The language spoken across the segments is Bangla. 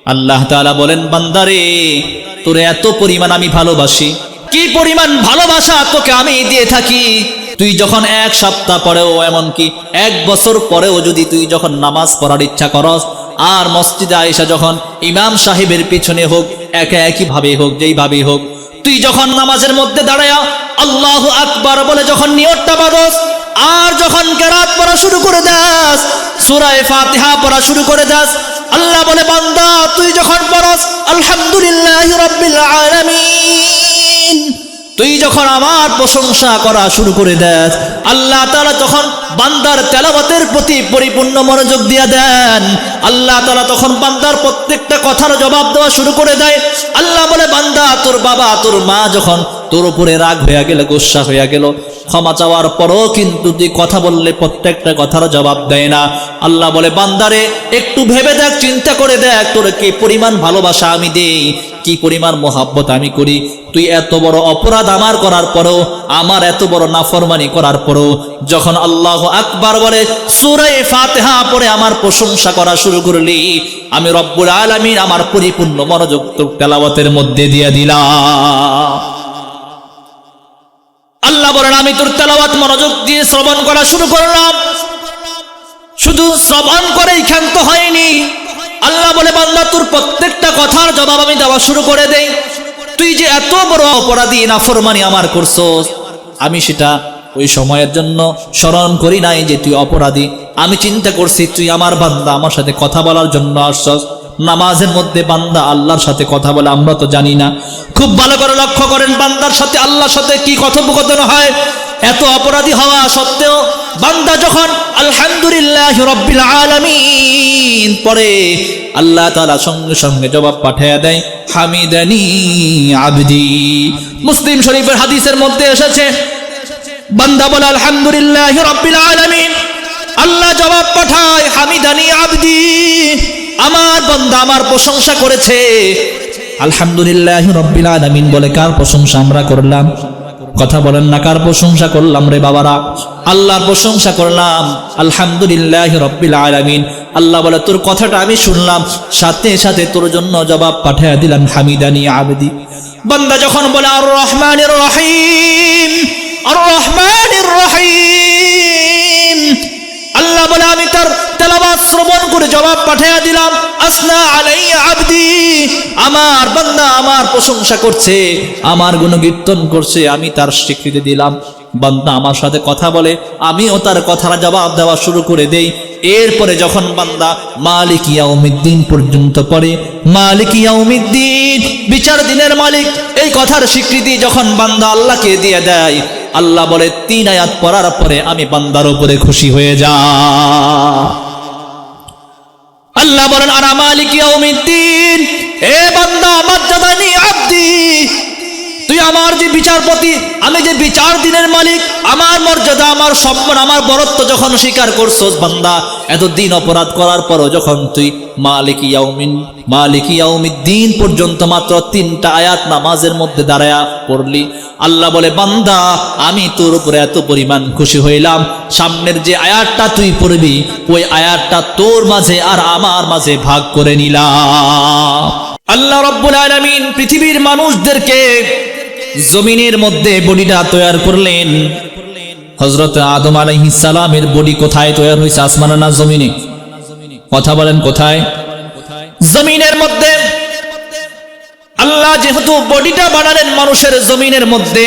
আল্লাহ তাআলা বলেন, বান্দারে তোরে এত পরিমাণ আমি ভালোবাসি, কি পরিমাণ ভালোবাসা তোকে আমি দিয়ে থাকি। তুই যখন এক সপ্তাহ পরেও, এমনকি এক বছর পরেও যদি তুই যখন নামাজ পড়ার ইচ্ছা করস, আর মসজিদে আয়েশা যখন ইমাম সাহেবের পিছনে হোক, একই ভাবে হোক, যেইভাবেই হোক, তুই যখন নামাজের মধ্যে দাঁড়ায়া আল্লাহু আকবার বলে যখন নিয়তটা বাঁধস, আর যখন কেরাত পড়া শুরু করে দাস, সূরা ফাতিহা পড়া শুরু করে দাস, আল্লাহ বলে, বান্দা তুই যখন পড়স আলহামদুলিল্লাহি রাব্বিল আলামিন, তুই যখন আমার প্রশংসা করা শুরু করে দেস, আল্লাহ তাআলা তখন বান্দার তেলাওয়াতের প্রতি পরিপূর্ণ মনোযোগ দিয়ে দেন। আল্লাহ তাআলা তখন বান্দার প্রত্যেকটা কথার জবাব দেওয়া শুরু করে দেয়। আল্লাহ বলে, বান্দা তোর বাবা তোর মা যখন তোর উপরে রাগ হয়ে গেল, গোসা হয়ে গেল, ক্ষমা চাওয়ার পরও কিন্তু তুই কথা বললে প্রত্যেকটা কথার জবাব দেয় না। আল্লাহ বলে, বান্দারে একটু ভেবে দেখ, চিন্তা করে দেখ, তোর কি পরিমাণ ভালোবাসা আমি দেই, কি পরিমাণ মোহাব্বত আমি করি। তুই এত বড় অপরাধ আমার করার পরও, আমার এত বড় নাফরমানি করার পরও যখন আল্লাহু আকবার বলে সূরা ফাতিহা পড়ে আমার প্রশংসা করা শুরু করলি, আমি রব্বুল আলামিন আমার পরিপূর্ণ মনোযোগ তোর তেলাওয়াতের মধ্যে দিয়ে দিলাম। আল্লাহ বলেন, আমি তোর তেলাওয়াত মনোযোগ দিয়ে শ্রবণ করা শুরু করলাম। শুধু শ্রবণ করেই ক্ষান্ত হয়নি, আল্লাহ বলে, বান্দা তোর প্রত্যেকটা কথার জবাব আমি দেওয়া শুরু করে দেই। তুই যে এত বড় অপরাধী নাফরমানি আমার করছস, আমি সেটা ওই সময়ের জন্য স্মরণ করি নাই যে তুই অপরাধী। আমি চিন্তা করছি তুই আমার বান্দা, আমার সাথে কথা বলার জন্য আসছস। নামাজের মধ্যে বান্দা আল্লাহর সাথে কথা বলে আমরা তো জানি না। খুব ভালো করে লক্ষ্য করেন, বান্দার সাথে আল্লাহর সাথে কি কথোপকথন হয়। এত অপরাধী হওয়া সত্ত্বেও বান্দা যখন আলহামদুলিল্লাহি রাব্বিল আলামিন পড়ে, আল্লাহ তাআলা সঙ্গে সঙ্গে জবাব পাঠিয়ে দেয়, হামিদানি আবদি। মুসলিম শরীফের হাদিসের মধ্যে এসেছে, বান্দা বলে আলহামদুলিল্লাহি রাব্বিল আলামিন, আল্লাহ জবাব পাঠায়, হামিদানি আবদি, আমার বান্দা আমার প্রশংসা করেছে। আলহামদুলিল্লাহি রাব্বিল আলামিন বলে কার প্রশংসা আমরা করলাম? কথা বলেন না, কার প্রশংসা করলাম রে বাবারা? আল্লাহর প্রশংসা করলাম। আলহামদুলিল্লাহি রাব্বিল আলামিন। আল্লাহ বলে, তোর কথাটা আমি শুনলাম, সাথে সাথে তোর জন্য জবাব পাঠিয়ে দিলাম, হামিদানি আবদি। বান্দা যখন বলে আর রহমানির রহিম, আর রহমানির রহিম, আল্লাহ বলে, আমি তার তেলাওয়াত শ্রবণ করে জবাব পাঠিয়ে দিলাম, আসনা আলাইয়া আবদি, আমার বান্দা আমার প্রশংসা করছে, আমার গুণকীর্তন করছে, আমি তার স্বীকৃতি দিলাম। বান্দা আমার সাথে কথা বলে, আমিও তার কথার জবাব দেওয়া শুরু করে দেই। এরপরে যখন বান্দা মালিক ইয়াউমিদ্দিন পর্যন্ত পড়ে, মালিক ইয়াউমিদ্দিন, বিচার দিনের মালিক, এই কথার স্বীকৃতি যখন বান্দা আল্লাহকে দিয়ে দেয়, আল্লাহ বলে 3 আয়াত পড়ার পরে আমি বান্দার উপরে খুশি হয়ে যাই। আল্লাহ বলেন, আনা মালিক ইয়াউমিদ্দিন, এ বান্দা মাজ্জাদানি আব্দি, তুই আমার যে বিচারপতি, আমি যে বিচার দিনের মালিক, আমার মর্যাদা, আমার সম্মান, আমার বরত্ব যখন স্বীকার করছস বান্দা, এতদিন অপরাধ করার পরও যখন তুই মালিক ইয়াউমিদ্দিন পর্যন্ত মাত্র 3টা আয়াত নামাজের মধ্যে দাঁড়ায়া পড়লি, আল্লাহ বলে, বান্দা আমি তোর উপরে এত পরিমাণ খুশি হইলাম, সামনের যে আয়াতটা তুই পড়বি ওই আয়াতটা তোর মাঝে আর আমার মাঝে ভাগ করে নিলাম। আল্লাহ রাব্বুল আলামিন পৃথিবীর মানুষদেরকে জমিনের মধ্যে বডিটা তৈরি করলেন। হযরত আদম আলাইহিস সালামের বডি কোথায় তৈরি হয়েছে? আসমানে না জমিনে? কথা বলেন, কোথায়? জমিনের মধ্যে। আল্লাহ যেহেতু বডিটা বানালেন মানুষের জমিনের মধ্যে,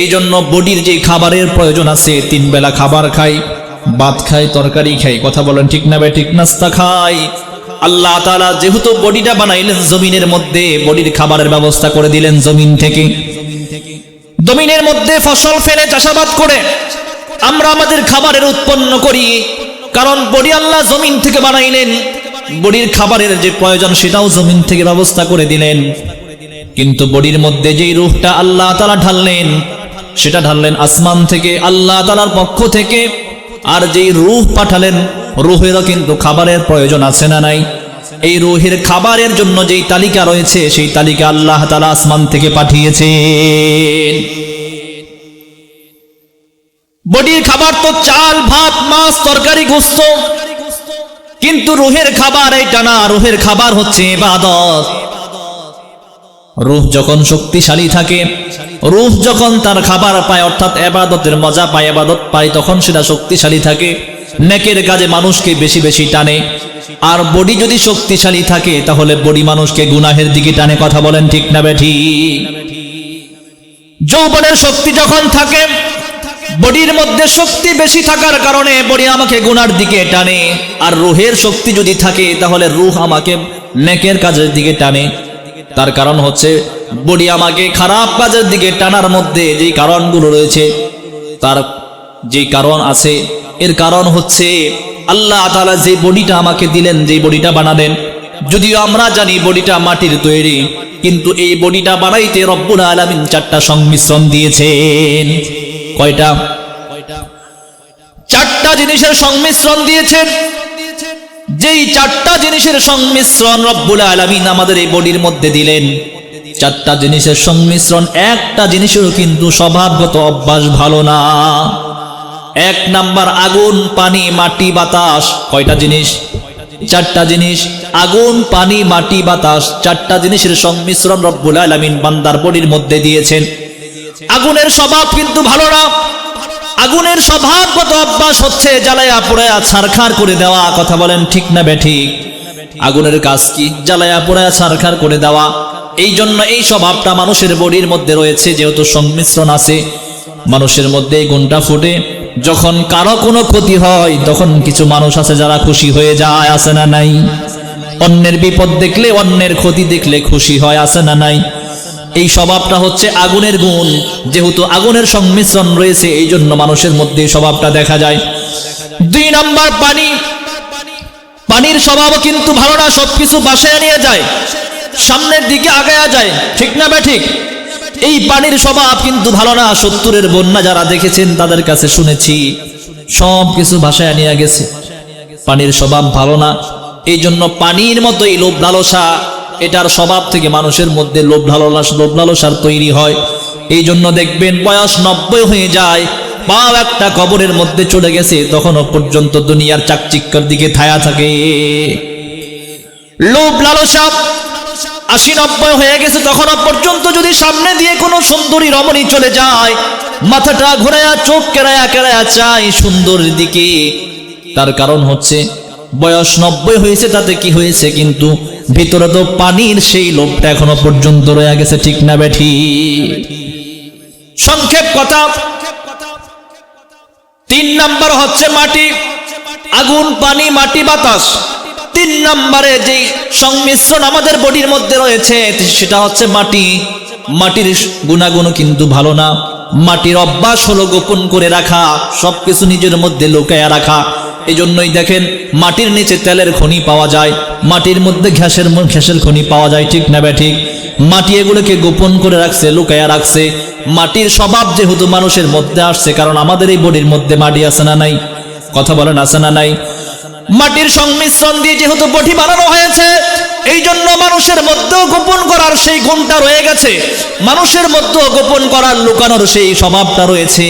এই জন্য বডির যে খাবারের প্রয়োজন আছে, 3 বেলা খাবার খাই, ভাত খাই, তরকারি খাই, কথা বলেন ঠিক না? ঠিক নাস্তা খাই। আল্লাহ তাআলা যেহেতু বডিটা বানাইলেন জমিনের মধ্যে, বডির খাবারের ব্যবস্থা করে দিলেন জমিন থেকে। জমিনের মধ্যে ফসল ফেলে চাষাবাদ করে আমরা আমাদের খাবারের উৎপন্ন করি, কারণ বডি আল্লাহ জমিন থেকে বানাইলেন। বডির খাবারের যে প্রয়োজন সেটাও জমিন থেকে ব্যবস্থা করে দিলেন। কিন্তু বডির মধ্যে যেই রূহটা আল্লাহ তাআলা ঢাললেন, সেটা ঢাললেন আসমান থেকে, আল্লাহ তাআলার পক্ষ থেকে। আর যেই রূহ পাঠালেন, রূহেরও কিন্তু খাবারের প্রয়োজন আছে না নাই? এই রূহের খাবারের জন্য যেই তালিকা রয়েছে, সেই তালিকা আল্লাহ তাআলা আসমান থেকে পাঠিয়েছেন। বডির খাবার তো চাল, ভাত, মাছ, তরকারি, গোশত, কিন্তু রুহের খাবার এইটা না, রুহের খাবার হচ্ছে ইবাদত। রূহ যখন শক্তিশালী থাকে, রূহ যখন তার খাবার পায় অর্থাৎ ইবাদতের মজা পায়, ইবাদত পায়, তখন সেটা শক্তিশালী থাকে, নেকের কাজে মানুষকে বেশি বেশি টানে। আর বডি যদি শক্তিশালী থাকে তাহলে বডি মানুষকে গুনাহের দিকে টানে। কথা বলেন ঠিক না বেঠিক? যৌবনের শক্তি যখন থাকে, বডির মধ্যে শক্তি বেশি থাকার কারণে বডি আমাকে গুনার দিকে টানে। আর রুহের শক্তি যদি থাকে তাহলে রূহ আমাকে নেকের কাজের দিকে টানে। তার কারণ হচ্ছে বডি আমাকে খারাপ কাজের দিকে টানার মধ্যে যেই কারণগুলো রয়েছে, তার যেই কারণ আছে, এর কারণ হচ্ছে আল্লাহ তাআলা যে বডিটা আমাকে দিলেন, যে বডিটা বানালেন, যদিও আমরা জানি বডিটা মাটির তৈরি, কিন্তু এই বডিটা বানাইতে রব্বুল আলামিন 4টা সংমিশ্রণ দিয়েছেন। কয়টা? 4টা জিনিসের সংমিশ্রণ দিয়েছেন। যেই 4টা জিনিসের সংমিশ্রণ রব্বুল আলামিন আমাদের এই বডির মধ্যে দিলেন, 4টা জিনিসের সংমিশ্রণ, একটা জিনিসেরও কিন্তু স্বভাবগত অভ্যাস ভালো না। 1 নাম্বার আগুন, পানি, মাটি, বাতাস। কয়টা জিনিস? 4টা জিনিস। আগুন, পানি, মাটি, বাতাস, 4টা জিনিসের সংমিশ্রণ রব্বুল আলামিন বান্দার বডির মধ্যে দিয়েছেন। আগুনের স্বভাব কিন্তু ভালো না। আগুনের স্বভাবগত অভ্যাস হচ্ছে জ্বালায়া পোড়ায়া ছারখার করে দেওয়া। কথা বলেন ঠিক না বেঠিক? আগুনের কাজ কি? জ্বালায়া পোড়ায়া ছারখার করে দেওয়া। এই জন্য এই স্বভাবটা মানুষের বডির মধ্যে রয়েছে। যেহেতু সংমিশ্রণ আছে, মানুষের মধ্যে এই গুণটা ফুটে। যখন কারো কোনো ক্ষতি হয় তখন কিছু মানুষ আছে যারা খুশি হয়ে যায়, আছে না নাই? অন্যের বিপদ দেখলে, অন্যের ক্ষতি দেখলে খুশি হয়, আছে না নাই? এই স্বভাবটা হচ্ছে আগুনের গুণ। যেহেতু আগুনের সংমিশ্রণ রয়েছে, এই জন্য মানুষের মধ্যে এই স্বভাবটা দেখা যায়। 2 নাম্বার পানি। পানির স্বভাবও কিন্তু ভালো না। সবকিছু বাসায় নিয়ে যায়, সামনের দিকে আগায়া যায়, ঠিক না বেঠিক? এই পানির স্বভাব কিন্তু ভালো না। 70-এর বন্যা যারা দেখেছেন তাদের কাছে শুনেছি সব কিছু ভাসায় নিয়ে গেছে। পানির স্বভাব ভালো না। এই জন্য পানির মতোই লোভ লালসা, এটার স্বভাব থেকে মানুষের মধ্যে লোভ লালসার তৈরি হয়। এই জন্য দেখবেন বয়স 90 হয়ে যায়, পাও একটা কবরের মধ্যে চলে গেছে, তখনও পর্যন্ত দুনিয়ার চাকচিক্যের দিকে থায়া থাকে। লোভ লালসা 80-90 হয়ে গেছে, তখনও পর্যন্ত যদি সামনে দিয়ে কোনো সুন্দরী রমণী চলে যায়, মাথাটা ঘোরায়া চোখ কেরায়া কেরায়া চায় সুন্দরীর দিকে। তার কারণ হচ্ছে বয়স 90 হয়েছে, তাতে কি হয়েছে, কিন্তু ভিতরে তো পানির সেই লোভটা এখনো পর্যন্ত রয়ে গেছে, ঠিক না বেঠি? সংক্ষেপ কথা, 3 নাম্বার হচ্ছে মাটি। আগুন, পানি, মাটি, বাতাস। 3 নম্বরে যে সংমিশ্রণ আমাদের বডির মধ্যে রয়েছে সেটা হচ্ছে মাটি। মাটির গুণাগুণ কিন্তু ভালো না। মাটির অভ্যাস হলো গোপন করে রাখা, সবকিছু নিজের মধ্যে লুকায়া রাখা। এই জন্যই দেখেন মাটির নিচে তেলের খনি পাওয়া যায়, মাটির মধ্যে ঘ্যাসের খনি পাওয়া যায়, ঠিক না বেঠিক? মাটি এগুলোকে গোপন করে রাখছে, লুকায়া রাখছে। মাটির স্বভাব যেহেতু মানুষের মধ্যে আসছে, কারণ আমাদের এই বডির মধ্যে মাটি আছে না নাই? কথা বলেন, আছে না নাই? মাটির সংমিশ্রণ দিয়ে যেহেতু বডি বানানো হয়েছে, এই জন্য মানুষের মধ্যেও গোপন করার সেই গুণটা রয়ে গেছে, মানুষের মধ্যেও গোপন করার লুকানোর সেই স্বভাবটা রয়েছে।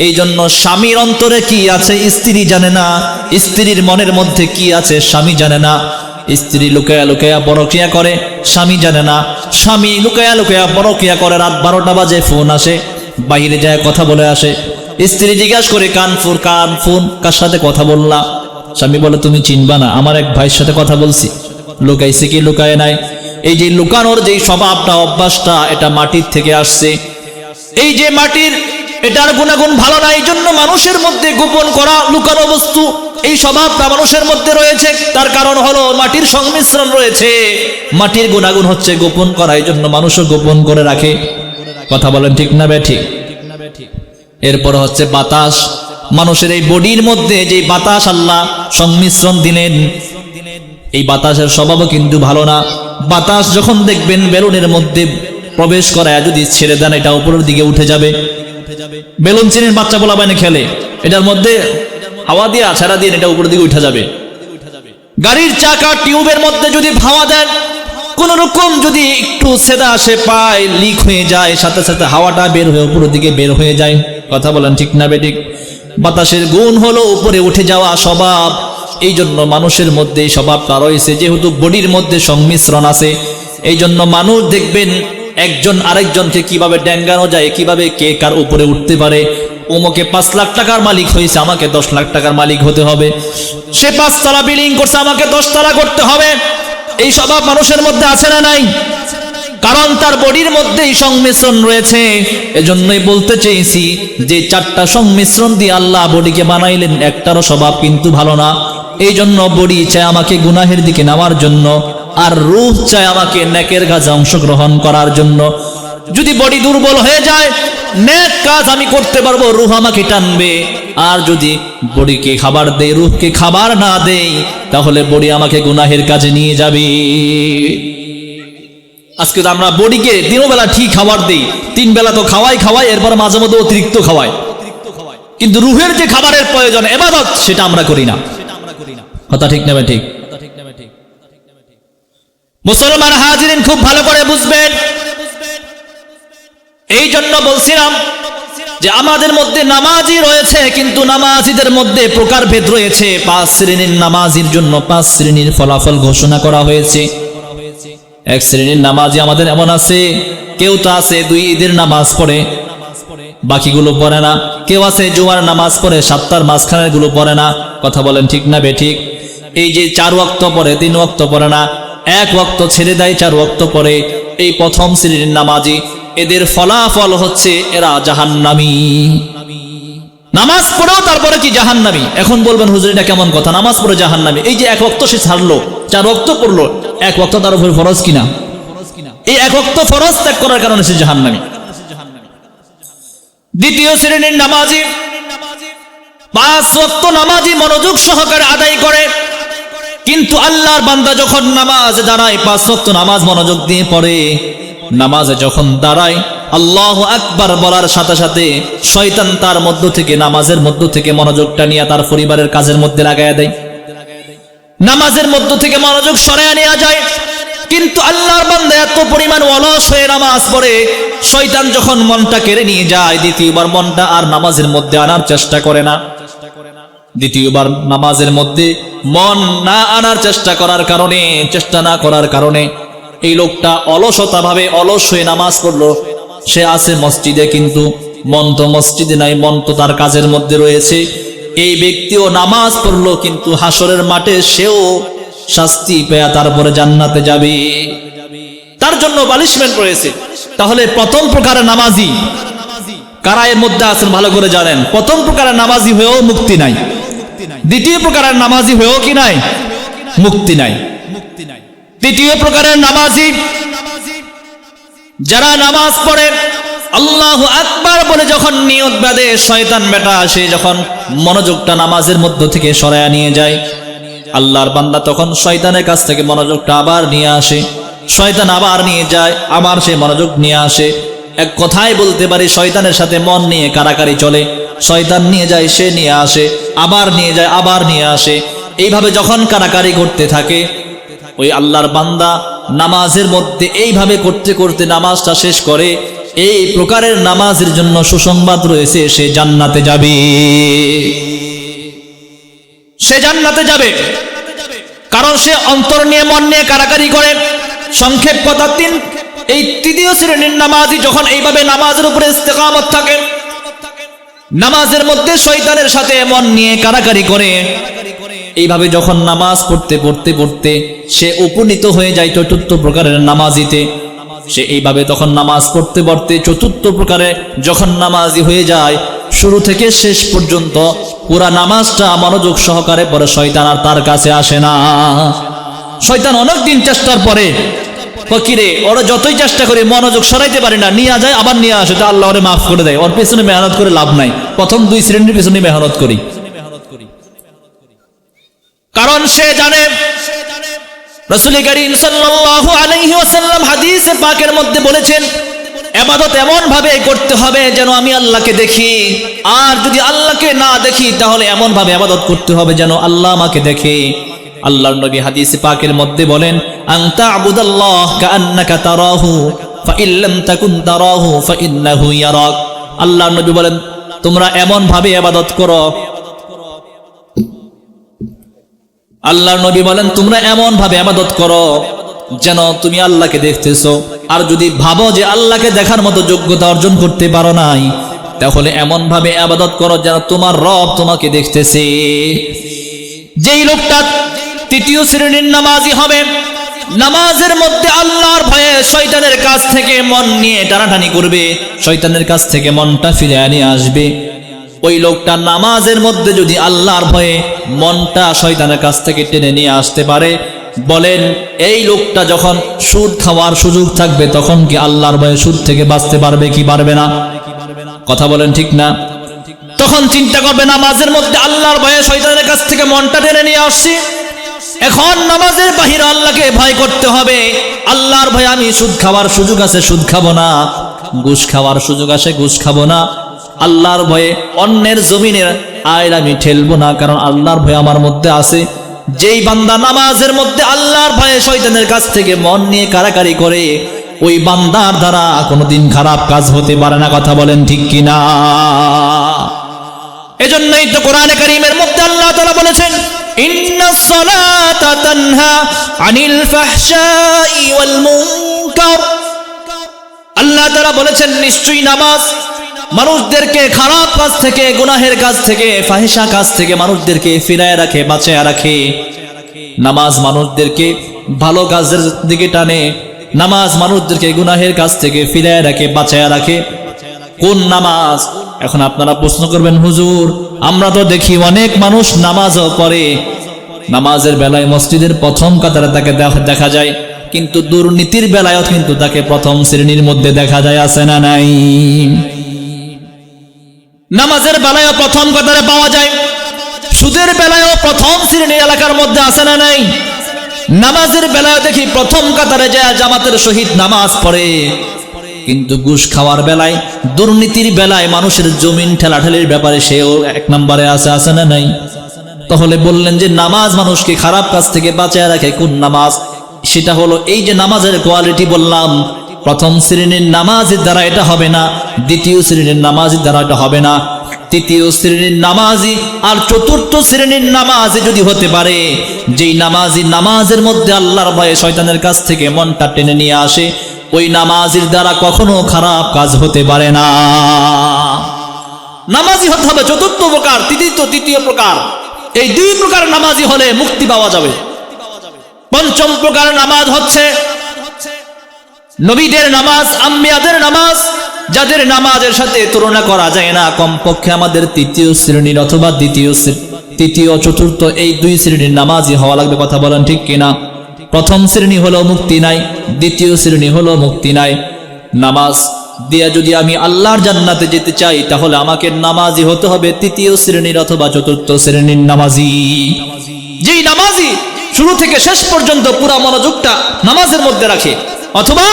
এই জন্য স্বামীর অন্তরে কি আছে স্ত্রী জানে না, স্ত্রীর মনের মধ্যে কি আছে স্বামী জানে না। স্ত্রী লুকায়া লুকায়া পরকিয়া করে, স্বামী জানে না। স্বামী লুকায়া লুকায়া পরকিয়া করে, রাত 12টা বাজে ফোন আসে, বাইরে যায় কথা বলে আসে। স্ত্রী জিজ্ঞাসা করে কান ফোন কার সাথে কথা বললা? স্বামী বলে তুমি চিনবা না, আমার এক ভাইয়ের সাথে কথা বলছি। লুকাইছে কি লুকায় নাই? এই যে লুকানোর যে স্বভাবটা, অভ্যাসটা, এটা মাটির থেকে আসছে। এই যে মাটির, এটার গুণাগুণ ভালো না, এই জন্য মানুষের মধ্যে গোপন করা, লুকানো বস্তু, এই স্বভাবটা মানুষের মধ্যে রয়েছে। তার কারণ হলো মাটির সংমিশ্রণ রয়েছে। মাটির গুণাগুণ হচ্ছে গোপন করা, এই জন্য মানুষও গোপন করে রাখে। কথা বলেন ঠিক না বেঠিক? এরপর হচ্ছে বাতাস। মানুষের এই বডির মধ্যে যে বাতাস আল্লাহ সংমিশ্রণ দিলেন, এই বাতাসের স্বভাবও কিন্তু ভালো না। বাতাস যখন দেখবেন বেলুনের মধ্যে প্রবেশ করায় যদি ছেড়ে দেন, এটা উপরের দিকে উঠে যাবে। বেলুন চিনির বাচ্চা বলা বাইনে খেলে, এটার মধ্যে হাওয়া দিয়ে ছাড়া দিয়ে এটা উপরের দিকে উঠে যাবে। গাড়ির চাকা টিউবের মধ্যে যদি হাওয়া দেন, কোন রকম যদি একটু সেদা আসে পায়, লিক হয়ে যায়, সাথে সাথে হাওয়াটা বের হয়ে উপরের দিকে বের হয়ে যায়। কথা বলেন ঠিক না বেঠিক? বাতাসের গুণ হলো উপরে উঠে যাওয়া স্বভাব। এই জন্য মানুষের মধ্যে এই স্বভাবটা রয়েছে, যেহেতু বডির মধ্যে সংমিশ্রণ আছে, এই জন্য মানুষ দেখবেন একজন আরেকজনকে কিভাবে ড্যাঙ্গানো যায়, কিভাবে কে কার উপরে উঠতে পারে। ওমকে 5 লাখ টাকার মালিক হয়েছে, আমাকে 10 লাখ টাকার মালিক হতে হবে। সে 5 তলা বিল্ডিং করছে, আমাকে 10 তলা করতে হবে। এই স্বভাব মানুষের মধ্যে আছে না নাই? কারণ তার বডির মধ্যেই সংমিশ্রণ রয়েছে। এজন্যই বলতে চেয়েছি যে 4টা সংমিশ্রণ দিয়ে আল্লাহ বডিকে বানাইলেন, একটারও স্বভাব কিন্তু ভালো না। এই জন্য বডি চায় আমাকে গুনাহের দিকে নেওয়ার জন্য, আর রূহ চায় আমাকে নেকের কাজে অংশগ্রহণ করার জন্য। যদি বডি দুর্বল হয়ে যায়, নেক কাজ আমি করতে পারবো, রূহ আমাকে টানবে। আর যদি বডিকে খাবার দেই, রূহকে খাবার না দেই, তাহলে বডি আমাকে গুনাহের কাজে নিয়ে যাবে। আজকে তো আমরা বডিকে দিনও বেলা ঠিক খাবার দেই, 3 বেলা তো খাওয়াই, এরপর মাঝে মধ্যে অতিরিক্ত খাওয়াই, কিন্তু রূহের যে খাবারের প্রয়োজন, ইবাদত, সেটা আমরা করি না। কথা ঠিক না ভাই? ঠিক। মুসলমান হাজিরিন খুব ভালো করে বুঝবেন। এই জন্য বলছিলাম যে আমাদের মধ্যে নামাজি রয়েছে, কিন্তু নামাজিদের মধ্যে প্রকারভেদ রয়েছে। 5 শ্রেণীর নামাজির জন্য 5 শ্রেণীর ফলাফল ঘোষণা করা হয়েছে। এক শ্রেণীর নামাজি আমাদের এমন আছে, কেউ তো আছে 2 ঈদের নামাজ পড়ে, বাকিগুলো পড়ে না। কেউ আছে জুমার নামাজ পড়ে, সপ্তাহের মাঝখানের গুলো পড়ে না। কথা বলেন ঠিক না বেঠিক? এই যে 4 ওয়াক্ত পড়ে, 3 ওয়াক্ত পড়ে না, 1 ওয়াক্ত ছেড়ে দেয়, 4 ওয়াক্ত পড়ে, এই প্রথম শ্রেণীর নামাজি। এদের ফলাফল হচ্ছে এরা জাহান্নামী। নামাজ পড়েও তারপরে কি জাহান্নামী? এখন বলবেন হুজুর এটা কেমন কথা, নামাজ পড়ে জাহান্নামী? এই যে 1 ওয়াক্ত সে ছাড়লো, 4 ওয়াক্ত পড়লো, 1 ওয়াক্ত তার উপর ফরজ কিনা? এই 1 ওয়াক্ত ফরজ ত্যাগ করার কারণে সে জাহান্নামী। দ্বিতীয় শ্রেণীর নামাজি 5 ওয়াক্ত নামাজি মনোযোগ সহকারে আদায় করে, কিন্তু আল্লাহর বান্দা যখন নামাজে দাঁড়ায়, 5 ওয়াক্ত নামাজ মনোযোগ দিয়ে পড়ে, নামাজে যখন দাঁড়ায় আল্লাহু আকবার বলার সাথে সাথে শয়তান তার মধ্য থেকে, নামাজের মধ্য থেকে মনোযোগটা নিয়ে তার পরিবারের কাজের মধ্যে লাগায়া দেয়, নামাজের মধ্য থেকে মনোযোগ সরায়া নেওয়া যায়। কিন্তু আল্লাহর বান্দা এত পরিমাণ অলস হয়ে নামাজ পড়ে, শয়তান যখন মনটা কেড়ে নিয়ে যায়, দ্বিতীয়বার মনটা আর নামাজের মধ্যে আনার চেষ্টা করে না। দ্বিতীয়বার নামাজের মধ্যে মন না আনার চেষ্টা না করার কারণে এই লোকটা অলসতা ভাবে অলস হয়ে নামাজ পড়লো। সে আছে মসজিদে, কিন্তু মন তো মসজিদে নাই, মন তো তার কাজের মধ্যে রয়েছে। এই ব্যক্তিও নামাজ পড়লো, কিন্তু হাসরের মাঠে সেও শাস্তি পেয়ে তারপরে জান্নাতে যাবে, তার জন্য পানিশমেন্ট রয়েছে। তাহলে প্রথম প্রকারের নামাজি কারা এর মধ্যে আছেন ভালো করে জানেন। প্রথম প্রকারের নামাজি হয়েও মুক্তি নাই, দ্বিতীয় প্রকারের নামাজি হয়েও কি নাই? মুক্তি নাই। তৃতীয় প্রকারের নামাজি যারা নামাজ পড়ে, আল্লাহু আকবার বলে যখন নিয়ত বাঁধে, শয়তান বেটা আসে যখন মনোযোগটা নামাজের মধ্য থেকে সরায়া নিয়ে যায়, আল্লাহর বান্দা তখন শয়তানের কাছ থেকে মনোযোগটা আবার নিয়ে আসে, শয়তান আবার নিয়ে যায়, আবার সে মনোযোগ নিয়ে আসে। এক কথায় বলতে পারি শয়তানের সাথে মন নিয়ে কারাকারি চলে। শয়তান নিয়ে যায়, সে নিয়ে আসে, আবার নিয়ে যায়, আবার নিয়ে আসে। এইভাবে যখন কারাকারি করতে থাকে, ওই আল্লাহর বান্দা নামাজের মধ্যে এইভাবে করতে করতে নামাজটা শেষ করে। এই প্রকারের নামাজের জন্য সুসংবাদ রয়েছে, সে জান্নাতে যাবে, সে জান্নাতে যাবে। কারণ সে অন্তর নিয়ে মন নিয়ে কারাকারি করে। সংক্ষেপ কথা, এই তৃতীয় শ্রেণীর নামাজি যখন এইভাবে নামাজের উপরে ইস্তেকামত থাকে, নামাজের মধ্যে শয়তানের সাথে মন নিয়ে কারাকারি করে, এইভাবে যখন নামাজ পড়তে পড়তে পড়তে সে উপনীত হয়ে যায় চতুর্থ প্রকারের নামাজিতে। সে এইভাবে তখন নামাজ পড়তে পড়তে চতুর্থ প্রকারে যখন নামাজি হয়ে যায়, শুরু থেকে শেষ পর্যন্ত পুরা নামাজটা মনোযোগ সহকারে পড়ে, শয়তান আর তার কাছে আসে না। শয়তান অনেকদিন চেষ্টার পরে ফকিরে ওরা যতই চেষ্টা করে মনোযোগ সরাইতে পারে না, নিয়ে যায় আবার নিয়ে আসে, তো আল্লাহ ওরে মাফ করে দেয়। ওর পেছনে মেহনত করে লাভ নাই, প্রথম 2 শ্রেণীর পেছনে মেহনত করি। কারণ সে জানে রাসূল করিম সাল্লাল্লাহু আলাইহি ওয়াসাল্লাম হাদিসে পাকের মধ্যে বলেছেন, ইবাদত এমন ভাবে করতে হবে যেন আমি আল্লাহকে দেখি, আর যদি আল্লাহকে না দেখি তাহলে এমন ভাবে ইবাদত করতে হবে যেন আল্লাহ আমাকে দেখে। আল্লাহর নবী হাদিসে পাকের মধ্যে বলেন, আনতা আবুদাল্লাহ কাআন্নাকা তারাহু ফাইন লাম তাকুন তারাহু ফাইন্নাহু ইয়ারাক। আল্লাহর নবী বলেন, তোমরা এমন ভাবে ইবাদত করো আল্লাহর নবী বলেন তোমরা এমন ভাবে ইবাদত করো যেন তুমি আল্লাহকে দেখতেছো, আর যদি ভাবো যে আল্লাহকে দেখার মতো যোগ্যতা অর্জন করতে পারো নাই, তাহলে এমন ভাবে ইবাদত করো যেন তোমার রব তোমাকে দেখতেছে। যেই লোকটা তৃতীয় শ্রেণীর নামাজি হবে, নামাজের মধ্যে আল্লাহর ভয়ে শয়তানের কাছ থেকে মন নিয়ে টানাটানি করবে, শয়তানের কাছ থেকে মনটা ফিরিয়ে নিয়ে আসবে, ওই লোকটা নামাজের মধ্যে যদি আল্লাহর ভয়ে মনটা শয়তানের কাছ থেকে টেনে নিয়ে আসতে পারে, বলেন এই লোকটা যখন সুদ খাওয়ার সুযোগ থাকবে তখন কি আল্লাহর ভয়ে সুদ থেকে বাঁচতে পারবে কি পারবে না? কথা বলেন ঠিক না? তখন চিন্তা করবে নামাজের মধ্যে আল্লাহর ভয়ে শয়তানের কাছ থেকে মনটা টেনে নিয়ে আসছি, এখন নামাজের বাহিরে আল্লাহকে ভয় করতে হবে। আল্লাহর ভয়ে আমি সুদ খাওয়ার সুযোগ আছে সুদ খাবো না, ঘুষ খাওয়ার সুযোগ আছে ঘুষ খাবো না, আল্লাহর ভয়ে অন্যের জমিনের আইল আমি ঠেলবো না, কারণ আল্লাহর ভয় আমার মধ্যে আছে। যেই বান্দা নামাজের মধ্যে আল্লাহর ভয়ে শয়তানের কাছ থেকে মন নিয়ে কারাকারি করে, ওই বান্দার দ্বারা কোনোদিন খারাপ কাজ হতে পারে না। কথা বলেন ঠিক কিনা? এজন্যই তো কোরআনে কারীমের মধ্যে আল্লাহ তাআলা বলেছেন ইন্নাস সালাতা তানহা আনিল ফাহশাই ওয়াল মুনকার। আল্লাহ তাআলা বলেছেন নিশ্চয়ই নামাজ মানুষদেরকে খারাপ কাজ থেকে, গুনাহের কাজ থেকে, ফাহিশা কাজ থেকে মানুষদেরকে ফিরায় রাখে, বাঁচায় রাখে। নামাজ মানুষদেরকে ভালো কাজের দিকে টানে, নামাজ মানুষদেরকে গুনাহের কাজ থেকে ফিরায় রাখে, বাঁচায় রাখে। কোন নামাজ? এখন আপনারা প্রশ্ন করবেন হুজুর আমরা তো দেখি অনেক মানুষ নামাজও পড়ে, নামাজের বেলায় মসজিদের প্রথম কাতারে তাকে দেখা যায়, কিন্তু দুর্নীতির বেলায়ও কিন্তু তাকে প্রথম শ্রেণীর মধ্যে দেখা যায়, আছে না নাই? নামাজের বেলায়ও প্রথম কাতারে পাওয়া যায়, সুদের বেলায়ও প্রথম শ্রেণীর এলাকার মধ্যে আছে না নাই? নামাজের বেলায় দেখি প্রথম কাতারে যায় জামাতের সহিত নামাজ পড়ে, কিন্তু ঘুষ খাওয়ার বেলায়, দুর্নীতির বেলায়, মানুষের জমিন ঠেলাঠেলির ব্যাপারে সেও এক নম্বরে আছে না নাই? তাহলে বললেন যে নামাজ মানুষকে খারাপ কাজ থেকে বাঁচায় রাখে, কোন নামাজ? সেটা হলো এই যে নামাজের কোয়ালিটি বললাম, প্রথম শ্রেণীর নামাজের দ্বারা এটা হবে না, দ্বিতীয় শ্রেণীর নামাজের দ্বারা এটা হবে না, তৃতীয় শ্রেণীর নামাজি আর চতুর্থ শ্রেণীর নামাজি যদি হতে পারে, যেই নামাজি নামাজের মধ্যে আল্লাহর ভয়ে শয়তানের কাছ থেকে মনটা টেনে নিয়ে আসে, ওই নামাজির দ্বারা কখনো খারাপ কাজ হতে পারে না। নামাজি হতে হবে চতুর্থ প্রকার, তৃতীয় প্রকার, এই দুই প্রকার নামাজি হলে মুক্তি পাওয়া যাবে। পঞ্চম প্রকার নামাজ হচ্ছে নবীদের নামাজ, আম্বিয়াদের নামাজ, যাদের নামাজের সাথে তুলনা করা যায় না। কমপক্ষে আমাদের তৃতীয় শ্রেণীর অথবা তৃতীয় চতুর্থ এই দুই শ্রেণীর নামাজই হওয়া লাগবে। কথা বলেন ঠিক কিনা? প্রথম শ্রেণী হলো মুক্তি নাই, দ্বিতীয় শ্রেণী হলো মুক্তি নাই। নামাজ দিয়ে যদি আমি আল্লাহর জান্নাতে যেতে চাই, তাহলে আমাকে নামাজি হতে হবে তৃতীয় শ্রেণীর অথবা চতুর্থ শ্রেণীর নামাজি। যেই নামাজি শুরু থেকে শেষ পর্যন্ত পুরা মনোযোগটা নামাজের মধ্যে রাখে, অথবা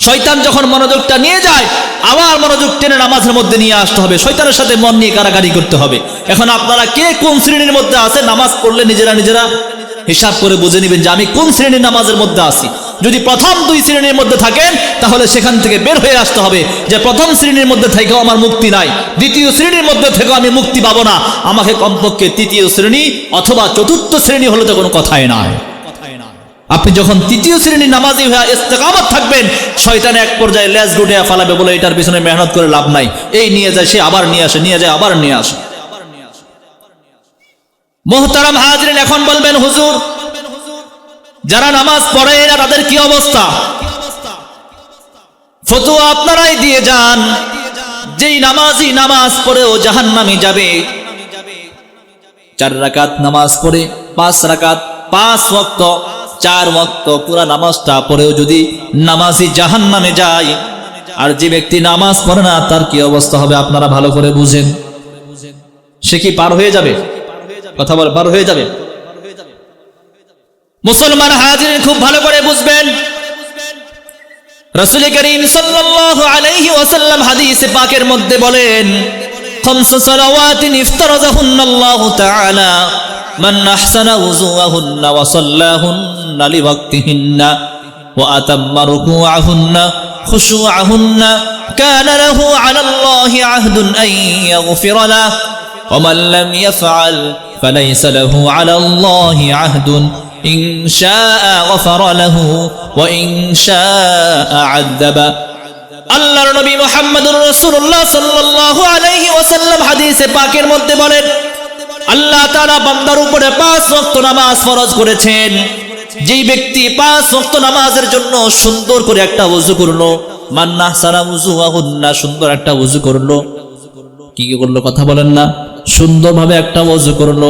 শয়তান যখন মনোযোগটা নিয়ে যায় আবার মনোযোগ টেনে নামাজের মধ্যে নিয়ে আসতে হবে, শয়তানের সাথে মন নিয়ে কারাকারি করতে হবে। এখন আপনারা কে কোন শ্রেণীর মধ্যে আছে, নামাজ পড়লে নিজেরা হিসাব করে বুঝে নেবেন যে আমি কোন শ্রেণীর নামাজের মধ্যে আছি। যদি প্রথম দুই শ্রেণীর মধ্যে থাকেন, তাহলে সেখান থেকে বের হয়ে আসতে হবে যে প্রথম শ্রেণীর মধ্যে থেকেও আমার মুক্তি নাই, দ্বিতীয় শ্রেণীর মধ্যে থেকেও আমি মুক্তি পাবো না, আমাকে কমপক্ষে তৃতীয় শ্রেণী অথবা চতুর্থ শ্রেণী হলে তো কোনো কথাই নাই। আপনি যখন তৃতীয় শ্রেণীর নামাজি হয়ে ইস্তেকামত থাকবেন, শয়তান এক পর্যায়ে লেজ গুটিয়ে ফালাবে, বলে এটার পিছনে মেহনত করে লাভ নাই, এই নিয়ে যায় সে আবার নিয়ে আসে, নিয়ে যায় আবার নিয়ে আসে। মুহতারাম হাজরিন, এখন বলবেন হুজুর যারা নামাজ পড়ে না তাদের কি অবস্থা? ফতোয়া আপনারাই দিয়ে যান। যেই নামাজি নামাজ পড়েও জাহান্নামে যাবে, 4 রাকাত নামাজ পড়ে 5 রাকাত 5 ওয়াক্ত 4 ওয়াক্ত পুরা নামাজটা পড়েও যদি নামাজি জাহান্নামে যায়, আর যে ব্যক্তি নামাজ পড়ে না তার কি অবস্থা হবে আপনারা ভালো করে বুঝেন। সে কি পার হয়ে যাবে? কথা বল, পার হয়ে যাবে। মুসলমান হাজির খুব ভালো করে বুঝবেন, রাসূল করিম সাল্লাল্লাহু আলাইহি ওয়াসাল্লাম হাদিসে পাকের মধ্যে বলেন, 5 সালাওয়াতিন ইফতারাযাহুন্নাল্লাহু তাআলা মান আহসানা ওযুআহুন্না ওয়া সাল্লাহুন্না লিওয়াক্তিহিন্না ওয়া আতাম্মা রুকুআহুন্না খুশুআহুন্না কানা লাহু আলাল্লাহি আহদুন আন ইয়াগফিরা লাহু ওয়া মান লাম ইয়াফআল فليس له على الله عهد إن شاء غفر له وإن شاء عذب আল্লাহর নবী মুহাম্মদুর রাসূলুল্লাহ সাল্লাল্লাহু আলাইহি ওয়াসাল্লাম হাদিসে পাকের মধ্যে বলেন আল্লাহ তাআলা বান্দার উপরে 5 ওয়াক্ত নামাজ ফরজ করেছেন। যেই ব্যক্তি 5 ওয়াক্ত নামাজের জন্য সুন্দর করে একটা ওযু করলো, মান্না সারা ওযুহুন্না, সুন্দর একটা ওযু করলো, কি করলো কথা বলেন না, সুন্দরভাবে একটা ওযু করলো,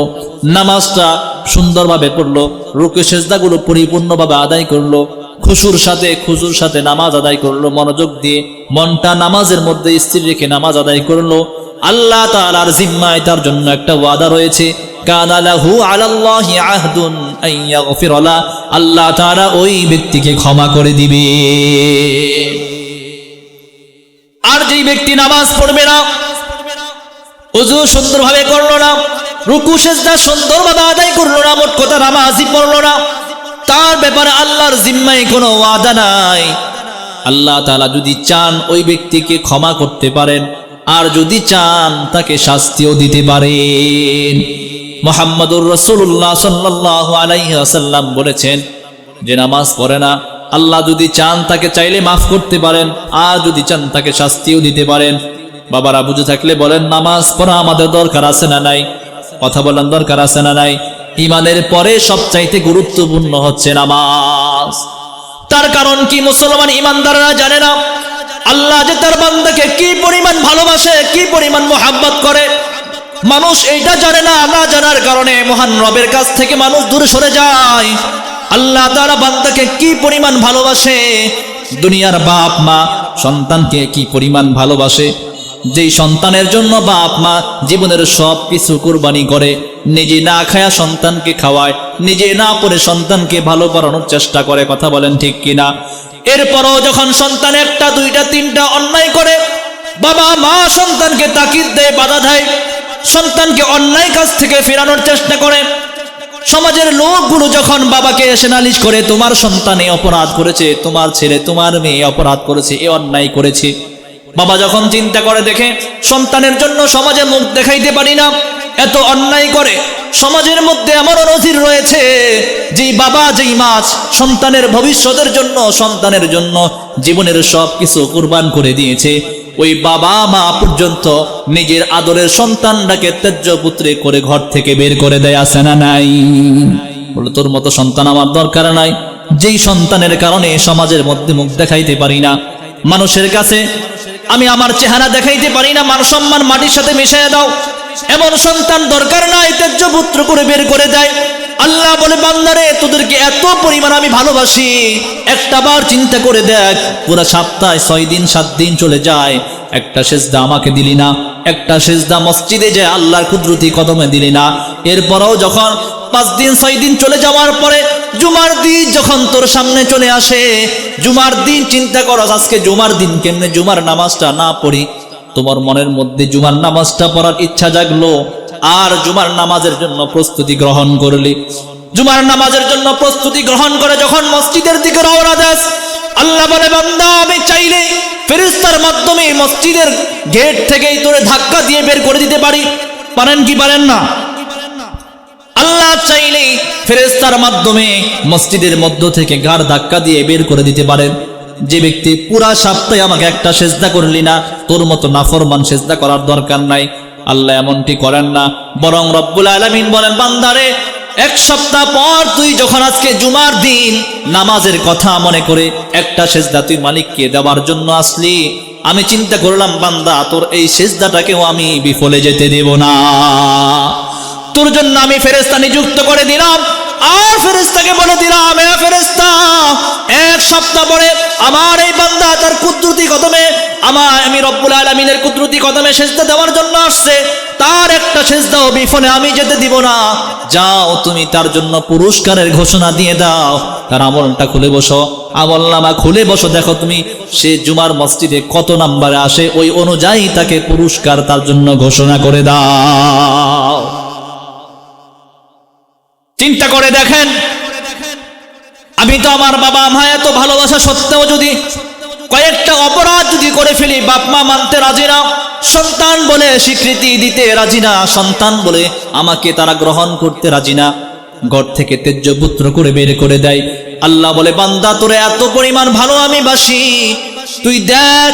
নামাজটা সুন্দরভাবে পড়লো, রুকু সিজদাগুলো পরিপূর্ণভাবে আদায় করলো, খুশুর সাথে নামাজ আদায় করলো, মনোযোগ দিয়ে মনটা নামাজের মধ্যে স্থির রেখে নামাজ আদায় করলো, আল্লাহ তাআলার জিম্মায় তার জন্য একটা ওয়াদা রয়েছে, কানা লাহু আলাল্লাহি আহদুন আইয়াগফির লা, আল্লাহ তাআলা ওই ব্যক্তিকে ক্ষমা করে দিবে। আর যেই ব্যক্তি নামাজ পড়বে না, ওযু সুন্দরভাবে করলো না, রুকু সিজদা সুন্দরভাবে আদায় করলো না, মোট কথা নামাজই পড়লো না, তার ব্যাপারে আল্লাহর জিম্মায় কোনো ওয়াদা নাই। আল্লাহ তাআলা যদি চান ওই ব্যক্তিকে ক্ষমা করতে পারেন, আর যদি চান তাকে শাস্তিও দিতে পারেন। মুহাম্মদুর রাসূলুল্লাহ সাল্লাল্লাহু আলাইহি ওয়াসাল্লাম বলেছেন যে নামাজ পড়ে না, আল্লাহ যদি চান তাকে চাইলে মাফ করতে পারেন, আর যদি চান তাকে শাস্তিও দিতে পারেন। বাবারা বুঝে থাকলে বলেন, নামাজ পড়া আমাদের দরকার আছে না নাই? কথা বলেন, দরকার আছে না নাই? ইমানের পরে সবচাইতে গুরুত্বপূর্ণ হচ্ছে নামাজ। তার কারণ কি? মুসলমান ইমানদাররা জানে না আল্লাহ যে তার বান্দাকে কি পরিমাণ ভালোবাসে, কি পরিমাণ মোহাব্বত করে। মানুষ এইটা জানে না, না জানার কারণে মহান রবের কাছ থেকে মানুষ দূরে সরে যায়। আল্লাহ তাআলা বান্দাকে কি পরিমাণ ভালোবাসে, দুনিয়ার বাপ মা সন্তানকে কি পরিমাণ ভালোবাসে, যেই সন্তানের জন্য বাপ মা জীবনের সব কিছু কুরবানি করে, নিজে না খায়া সন্তানকে খাওয়ায়, নিজে না পড়ে সন্তানকে ভালো বানানোর চেষ্টা করে। কথা বলেন ঠিক কিনা? এরপরও যখন সন্তান একটা দুইটা তিনটা অন্যায় করে, বাবা মা সন্তানকে তাকিদ দেয়, বাধা দেয়, সন্তানকে অন্যায় কাজ থেকে ফেরানোর চেষ্টা করে। সমাজের লোকগুলো যখন বাবাকে এসে নালিশ করে, তোমার সন্তানে অপরাধ করেছে, তোমার ছেলে তোমার মেয়ে অপরাধ করেছে, এ অন্যায় করেছে, বাবা যখন চিন্তা করে দেখে সন্তানের জন্য সমাজে মুখ দেখাইতে পারি না, এত অন্যায় করে, সমাজের মধ্যে এমনও নজির রয়েছে যেই বাবা যেই মা সন্তানের ভবিষ্যতের জন্য, সন্তানের জন্য জীবনের সব কিছু কুরবান করে দিয়েছে, ওই বাবা মা পর্যন্ত নিজের আদরের সন্তানটাকে ত্যায্য পুত্রে করে ঘর থেকে বের করে দেয়। আছে না নাই? বলে তোর মতো সন্তান আমার দরকার নাই। যেই সন্তানের কারণে সমাজের মধ্যে মুখ দেখাইতে পারি না, মানুষের কাছে আমি আমার চেহারা দেখাইতে পারি না, মান সম্মান মাটির সাথে মিশিয়ে দাও, এমন সন্তান দরকার নাই, ত্যায্য পুত্র করে বের করে দেয়। আল্লাহ বলে, বান্দারে তোদেরকে এত পরিমাণ আমি ভালোবাসি, একটা বার চিন্তা করে দেখ, পুরো সপ্তাহে 6 দিন 7 দিন চলে যায়, একটা সেজদা আমাকে দিলি না, একটা সেজদা মসজিদে যে আল্লাহর কুদরতি কদমে দিলি না। এরপরও যখন 5 দিন 6 দিন চলে যাওয়ার পরে জুমার দিন যখন তোর সামনে চলে আসে, জুমার দিন চিন্তা করো আজকে জুমার দিন কেমনে জুমার নামাজটা না পড়ি, তোমার মনের মধ্যে জুমার নামাজটা পড়ার ইচ্ছা জাগলো, আর জুমার নামাজের জন্য প্রস্তুতি গ্রহণ করলি। জুমার নামাজের জন্য প্রস্তুতি গ্রহণ করে যখন মসজিদের দিকে রওনা দেস, আল্লাহ বলে, বান্দা আমি চাইলে ফেরেশতার মাধ্যমে মসজিদের গেট থেকেই তোরে ধাক্কা দিয়ে বের করে দিতে পারি। পারেন কি পারেন না? আল্লাহ চাইলে ফেরেশতার মাধ্যমে মসজিদের মধ্য থেকে গাড় ধাক্কা দিয়ে বের করে দিতে পারেন। যে ব্যক্তি পুরা সপ্তাহে আমাকে একটা সেজদা করলি না, তোর মতো নাফরমান সেজদা করার দরকার নাই। আল্লাহ এমনটি করেন না, বরং রব্বুল আলামিন বলেন, বান্দারে 1 সপ্তাহ পর তুই যখন আজকে জুমার দিন নামাজের কথা মনে করে একটা সেজদা তুই মালিককে দেওয়ার জন্য আসলি, আমি চিন্তা করলাম বান্দা তোর এই সেজদাটাকেও আমি বিফলে যেতে দেব না, তোর জন্য আমি ফেরেশতা নিযুক্ত করে দিলাম। আর ফেরেশতাকে বলে দিলাম, এ ফেরেশতা 1 সপ্তাহ পরে আমার এই বান্দা তার কুদরতি কদমে আমি রব্বুল আলামিনের কুদরতি কদমে সেজদা দেওয়ার জন্য আসছে, তার একটা সেজদাও বিফলে আমি যেতে দিব না। যাও তুমি তার জন্য পুরস্কারের ঘোষণা দিয়ে দাও, তার আমলটা খুলে বসো, আমলনামা খুলে বসো, দেখো তুমি সে জুমার মসজিদে কত নম্বরে আসে, ওই অনুযায়ী তাকে পুরস্কার তার জন্য ঘোষণা করে দাও। চিন্তা করে দেখেন, আমি তো আমার বাবা মা এত ভালোবাসা সত্ত্বেও যদি কয়েকটা অপরাধ যদি করে ফেলি, বাপ মা মানতে রাজি না, সন্তান বলে স্বীকৃতি দিতে রাজি না, সন্তান বলে আমাকে তারা গ্রহণ করতে রাজি না, ঘর থেকে তেজ্য পুত্র করে বের করে দেয়। আল্লাহ বলে বান্দা তোরে এত পরিমাণ ভালো আমি বাসি, তুই দেখ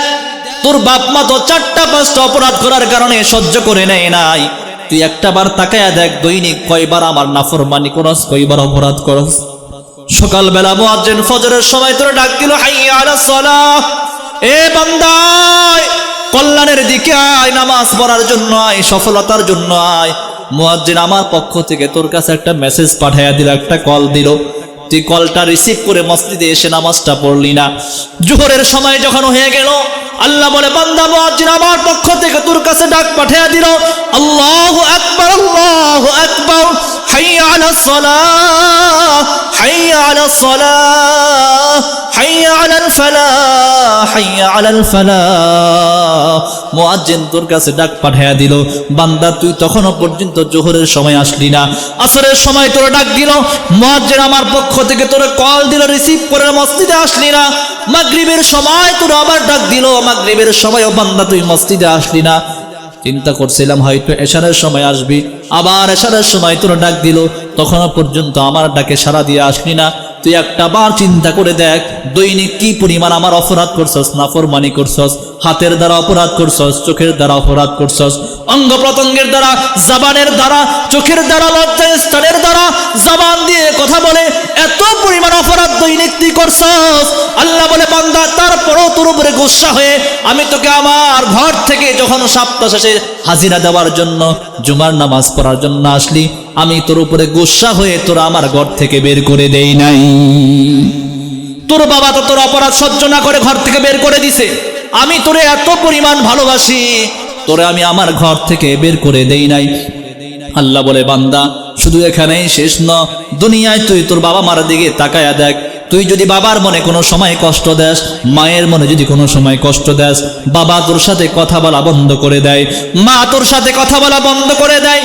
তোর বাপ মা তো 4টা 5টা অপরাধ করার কারণে সহ্য করে নেয় নাই, তুই একটা বার তাকায়া দেখ দৈনিক কয়বার আমার নাফরমানি করস, কয়বার অপরাধ করস। সকালবেলা মুয়াজ্জিন ফজরের সময় তোরে ডাক দিল, হাইয়া আলাস সালাহ, এ বান্দা কল্যাণের দিকে আয়, নামাজ পড়ার জন্য আয়, সফলতার জন্য আয়। মুয়াজ্জিন আমার পক্ষ থেকে তোর কাছে একটা মেসেজ পাঠাইয়া দিল, একটা কল দিল, তুই কলটা রিসিভ করে মসজিদে এসে নামাজটা পড়লি না। জোহরের সময় যখন হয়ে গেল, আল্লাহ বলে বান্দা মুয়াজ্জিন আমার পক্ষ থেকে তোর কাছে ডাক পাঠাইয়া দিল, আল্লাহু আকবার, আল্লাহু আকবার, হাইয়া আলাস সালাহ, হাইয়া আলাস সালাহ, হাইয়া আলাল ফালাহ, হাইয়া আলাল ফালাহ। মুয়াজ্জিন তোর কাছে ডাক পাঠাইয়া দিল, বান্দা তুই তখনও পর্যন্ত জোহরের সময় আসলি না। আসরের সময় তোর ডাক দিল, মুয়াজ্জিন আমার পক্ষ থেকে তোর কল দিল, রিসিভ করে মসজিদে আসলি না। মাগরিবের সময় তোর আবার ডাক দিল, মাগরিবের সময়ও বান্দা তুই মসজিদে আসলি না। চিন্তা করছিলাম হয়তো এশারের সময় আসবি, আবার এশারের সময় তোর ডাক দিল, তখনও পর্যন্ত আমার ডাকে সাড়া দিয়ে আসলি না। তুই একটা বার চিন্তা করে দেখ দৈনিক কি পরিমাণ আমার অপরাধ করছস, নাফরমানি করছস, হাতের দ্বারা অপরাধ করছস, চোখের দ্বারা অপরাধ করছস, অঙ্গ প্রত্যঙ্গের দ্বারা, জবানের দ্বারা, চোখের দ্বারা, লজ্জাস্থানের দ্বারা, জবান দিয়ে কথা বলে এত পরিমাণ অপরাধ দৈনিক তুই করছস। আল্লাহ বলে বান্দা তারপরও তোর উপরে গুসা হয়ে আমি তোকে আমার ঘর থেকে যখন সপ্তাহ শেষে হাজিরা দেওয়ার জন্য, জুমার নামাজ পড়ার জন্য আসলি, আমি তোর উপরে গুসা হয়ে তোরা আমার ঘর থেকে বের করে দেই নাই। তোর বাবা তো তোর অপরাধ সহ্য না করে ঘর থেকে বের করে দিছে, আমি তোরে এত পরিমাণ ভালোবাসি, তোরে আমি আমার ঘর থেকে বের করে দেই নাই। আল্লাহ বলে বান্দা শুধু এখানেই শেষ ন, দুনিয়ায় তুই তোর বাবা মার দিকে তাকায়া দেখ, তুই যদি বাবার মনে কোনো সময় কষ্ট দেস, মায়ের মনে যদি কোনো সময় কষ্ট দেস, বাবা তোর সাথে কথা বলা বন্ধ করে দেয়, মা তোর সাথে কথা বলা বন্ধ করে দেয়,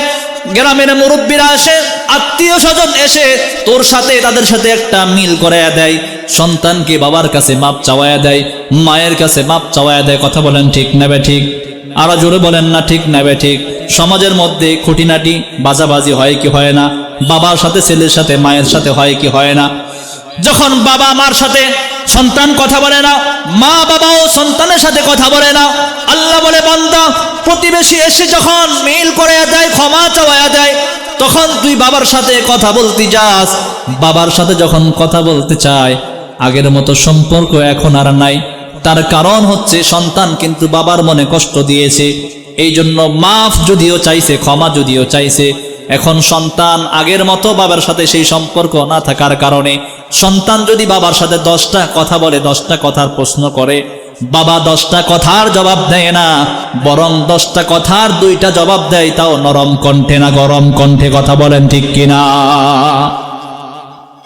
গ্রামের মুরব্বীরা আসে, আত্মীয় স্বজন এসে তোর সাথে তাদের সাথে একটা মিল করাইয়া দেয়, সন্তানকে বাবার কাছে মাপ চাওয়াইয়া দেয়, মায়ের কাছে মাপ চাওয়াইয়া দেয়। কথা বলেন ঠিক না বে ঠিক? আরো জোরে বলেন না ঠিক না বে ঠিক? সমাজের মধ্যে খুঁটিনাটি বাজাবাজি হয় কি হয় না? বাবার সাথে ছেলের সাথে, মায়ের সাথে হয় কি হয় না? যখন বাবা মার সাথে সন্তান কথা বলে না, মা বাবাও সন্তানের সাথে কথা বলে না, আল্লাহ বলে বান্দা প্রতিবেশী এসে যখন মিল করে দেয়, ক্ষমা চাওয়া দেয়, তখন তুই বাবার সাথে কথা বলতে যাস, বাবার সাথে যখন কথা বলতে চায় আগের মতো সম্পর্ক এখন আর নাই। তার কারণ হচ্ছে সন্তান কিন্তু বাবার মনে কষ্ট দিয়েছে, এই জন্য মাফ যদিও চাইছে, ক্ষমা যদিও চাইছে, এখন সন্তান আগের মতো বাবার সাথে সেই সম্পর্ক না থাকার কারণে সন্তান যদি বাবার সাথে 10টা কথা বলে, 10টা কথার প্রশ্ন করে, বাবা 10টা কথার জবাব দেয় না, বরং 10টা কথার 2টা জবাব দেয়, তাও নরম কণ্ঠে না গরম কণ্ঠে। কথা বলেন ঠিক কিনা?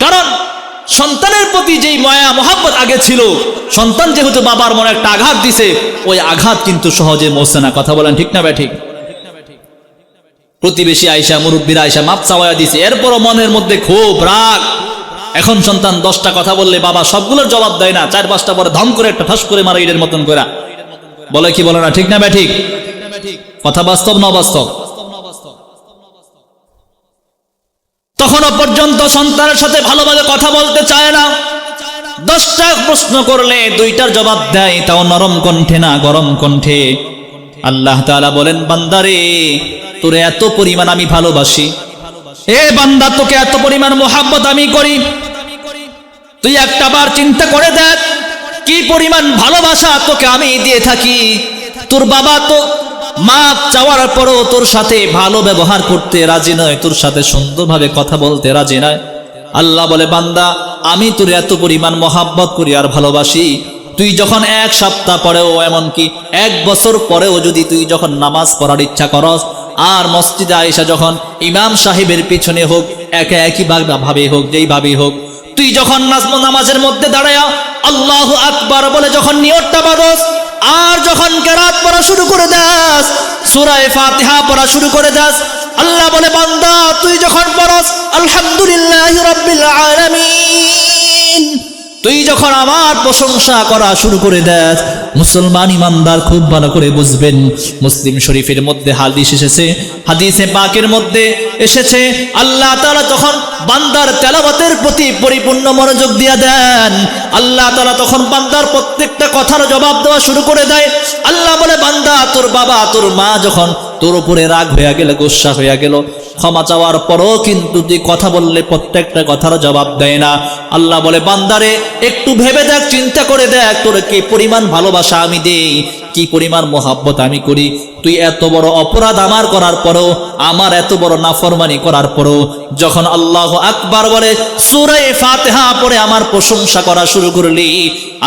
কারণ সন্তানের প্রতি যেই মায়া মহাব্বত আগে ছিল, সন্তান যেহেতু বাবার মনে একটা আঘাত দিছে, ওই আঘাত কিন্তু সহজে মোছে না। কথা বলেন ঠিক না বে ঠিক? প্রতিবেশী আয়সা, মুরব্বীরা আয়সা মাপ চাওয়া দিছে, এরপরও মনের মধ্যে খুব রাগ। এখন সন্তান 10টা কথা বললে বাবা সবগুলোর জবাব দেয় না, 4-5টা পরে ধম করে একটা ঠাস করে মারা ইটের মতন করে বলে কি বলে না? ঠিক না বে ঠিক? কথা বাস্তব না অবাস্তব? তখনও পর্যন্ত সন্তানের সাথে ভালোভাবে কথা বলতে চায় না, 10টা প্রশ্ন করলে 2টার জবাব দেয়, তাও নরম কণ্ঠে না গরম কণ্ঠে। আল্লাহ তাআলা বলেন বান্দারে তোরে এত পরিমাণ আমি ভালোবাসি, এ বান্দা তোকে এত পরিমাণ মোহাব্বত আমি করি, তুই একটা বার চিন্তা করে দেখ কি পরিমাণ ভালোবাসা তোকে আমি দিয়ে থাকি। তোর বাবা তো মাপ চাওয়ার পরও তোর সাথে ভালো ব্যবহার করতে রাজি নয়, তোর সাথে সুন্দরভাবে কথা বলতে রাজি নয়। আল্লাহ বলে বান্দা আমি তোর এত পরিমাণ মোহাব্বত করি আর ভালোবাসি, তুই যখন 1 সপ্তাহ পরেও, এমনকি 1 বছর পরেও যদি তুই যখন নামাজ পড়ার ইচ্ছা করস, আর মসজিদে আয়েশা যখন ইমাম সাহেবের পিছনে হোক, একই ভাবে হোক, যেইভাবেই হোক, তুই যখন নামাজের মধ্যে দাঁড়ায়া আল্লাহু আকবার বলে যখন নিয়তটা বাঁধস, আর যখন কেরাত পড়া শুরু করে দাস, সূরা ফাতিহা পড়া শুরু করে দাস, আল্লাহ বলে বান্দা তুই যখন পড়স আলহামদুলিল্লাহি রাব্বিল আলামিন, তুই যখন আমার প্রশংসা করা শুরু করে দেস, মুসলমান ইমানদার খুব ভালো করে বুঝবেন, মুসলিম শরীফের মধ্যে হাদিস এসেছে, হাদিসে পাকের মধ্যে এসেছে, আল্লাহ তাআলা তখন বান্দার তেলাওয়াতের প্রতি পরিপূর্ণ মনোযোগ দিয়ে দেন। আল্লাহ তাআলা তখন বান্দার প্রত্যেকটা কথার জবাব দেওয়া শুরু করে দেয়। আল্লাহ বলে, বান্দা তোর বাবা তোর মা যখন তোর উপরে রাগ হয়ে গেল, গোসা হয়ে গেল, ক্ষমা চাওয়ার পরও কিন্তু তুই কথা বললে প্রত্যেকটা কথার জবাব দেয় না। আল্লাহ বলে, বান্দারে একটু ভেবে দেখ, চিন্তা করে দেখ, তোর কি পরিমাণ ভালোবাসা আমি দেই, কি পরিমাণ মোহাব্বত আমি করি। তুই এত বড় অপরাধ আমার করার পরও, আমার এত বড় নাফরমানি করার পরও যখন আল্লাহু আকবার বলে সূরা ফাতিহা পড়ে আমার প্রশংসা করা শুরু করলি,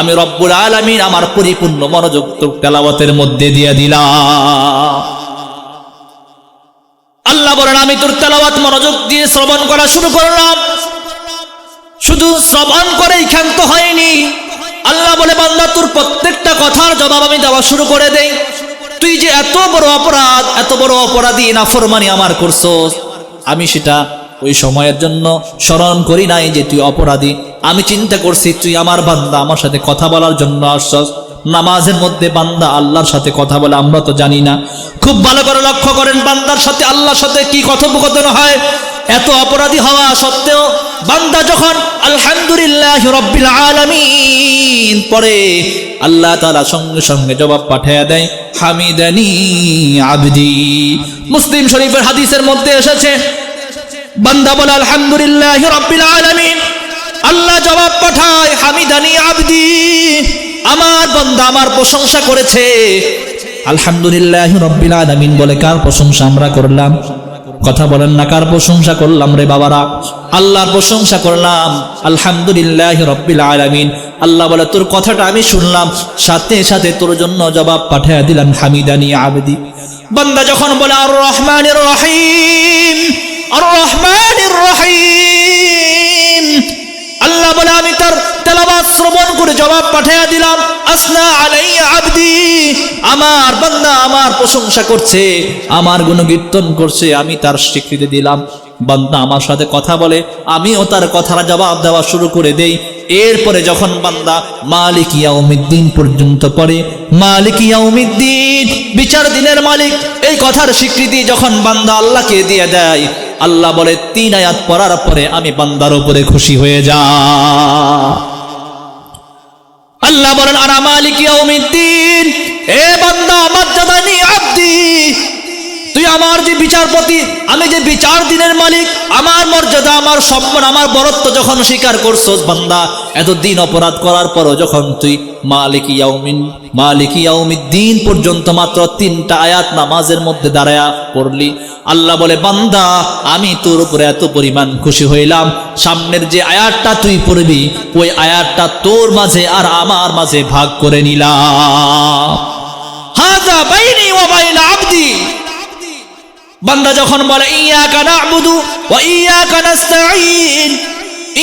আমি রব্বুল আলামিন আমার পরিপূর্ণ মনোযোগ তোর তেলাওয়াতের মধ্যে দিয়ে দিলাম। আল্লাহ বলেন, আমি তোর তেলাওয়াত মনোযোগ দিয়ে শ্রবণ করা শুরু করলাম। শুধু শ্রবণ করেই ক্ষান্ত হয়নি, আল্লাহ বলে, বান্দা তোর প্রত্যেকটা কথার জবাব আমি দেওয়া শুরু করে দেই। তুই যে এত বড় অপরাধ, এত বড় অপরাধী নাফরমানি আমার করছস, আমি সেটা ওই সময়ের জন্য স্মরণ করি নাই যে তুই অপরাধী। আমি চিন্তা করছি তুই আমার বান্দা, আমার সাথে কথা বলার জন্য আসছস। নামাজের মধ্যে বান্দা আল্লাহর সাথে কথা বলে আমরা তো জানি না। খুব ভালো করে লক্ষ্য করেন, বান্দার সাথে আল্লাহর সাথে কি কথোপকথন হয়। এত অপরাধী হওয়া সত্ত্বেও বান্দা যখন আলহামদুলিল্লাহি রাব্বিল আলামিন পড়ে, আল্লাহ তাআলা সঙ্গে সঙ্গে জবাব পাঠিয়ে দেয়, হামিদানি আবদি। মুসলিম শরীফের হাদিসের মধ্যে এসেছে, বান্দা বলে আলহামদুলিল্লাহি রাব্বিল আলামিন, আল্লাহ জবাব পাঠায়, হামিদানি আবদি, আমার বান্দা আমার প্রশংসা করেছে। আলহামদুলিল্লাহি রাব্বিল আলামিন বলে কার প্রশংসা আমরা করলাম? কথা বলেন না, কার প্রশংসা করলাম রে বাবারা? আল্লাহর প্রশংসা করলাম, আলহামদুলিল্লাহি রাব্বিল আলামিন। আল্লাহ বলে, তোর কথাটা আমি শুনলাম, সাথে সাথে তোর জন্য জবাব পাঠিয়ে দিলাম, হামিদানি আবদি। বান্দা যখন বলে আর রহমানির রহিম, আর রহমানির রহিম, আল্লাহ বলে আমি তার তেলাওয়াত শ্রবণ করে জবাব পাঠিয়ে দিলাম, আসনা আলাইয়া আবদি, আমার বান্দা আমার প্রশংসা করছে, আমার গুণকীর্তন করছে, আমি তার স্বীকৃতি দিলাম। বান্দা আমার সাথে কথা বলে, আমিও তার কথার জবাব দেওয়া শুরু করে দেই। এরপরে যখন বান্দা মালিক ইয়াউমিদ্দিন পর্যন্ত পড়ে, মালিক ইয়াউমিদ্দিন, বিচার দিনের মালিক, এই কথার স্বীকৃতি যখন বান্দা আল্লাহকে দিয়ে দেয়, আল্লাহ বলে 3 আয়াত পড়ার পরে আমি বান্দার উপরে খুশি হয়ে যা। আল্লাহ বলেন, আনা মালিক ইয়াউমিদ্দিন, এ বান্দা মাজ্জাদানি আবদি, তুই আমার যে বিচারপতি, আমি যে বিচার দিনের মালিক, আমার মর্যাদা, আমার সম্মান, আমার বরত্ব যখন স্বীকার করছস বান্দা, এতদিন অপরাধ করার পরও যখন তুই মালিক ইয়াউমিদ্দিন পর্যন্ত মাত্র 3টা আয়াত নামাজের মধ্যে দাঁড়ায়া পড়লি, আল্লাহ বলে, বান্দা আমি তোর উপরে এত পরিমাণ খুশি হইলাম, সামনের যে আয়াতটা তুই পড়বি ওই আয়াতটা তোর মাঝে আর আমার মাঝে ভাগ করে নিলাম। হাযা বাইনি ওয়া বাইনা আবদি। বান্দা যখন বলে ইয়াকা না'বুদু ওয়া ইয়াকা নাস্তাঈন,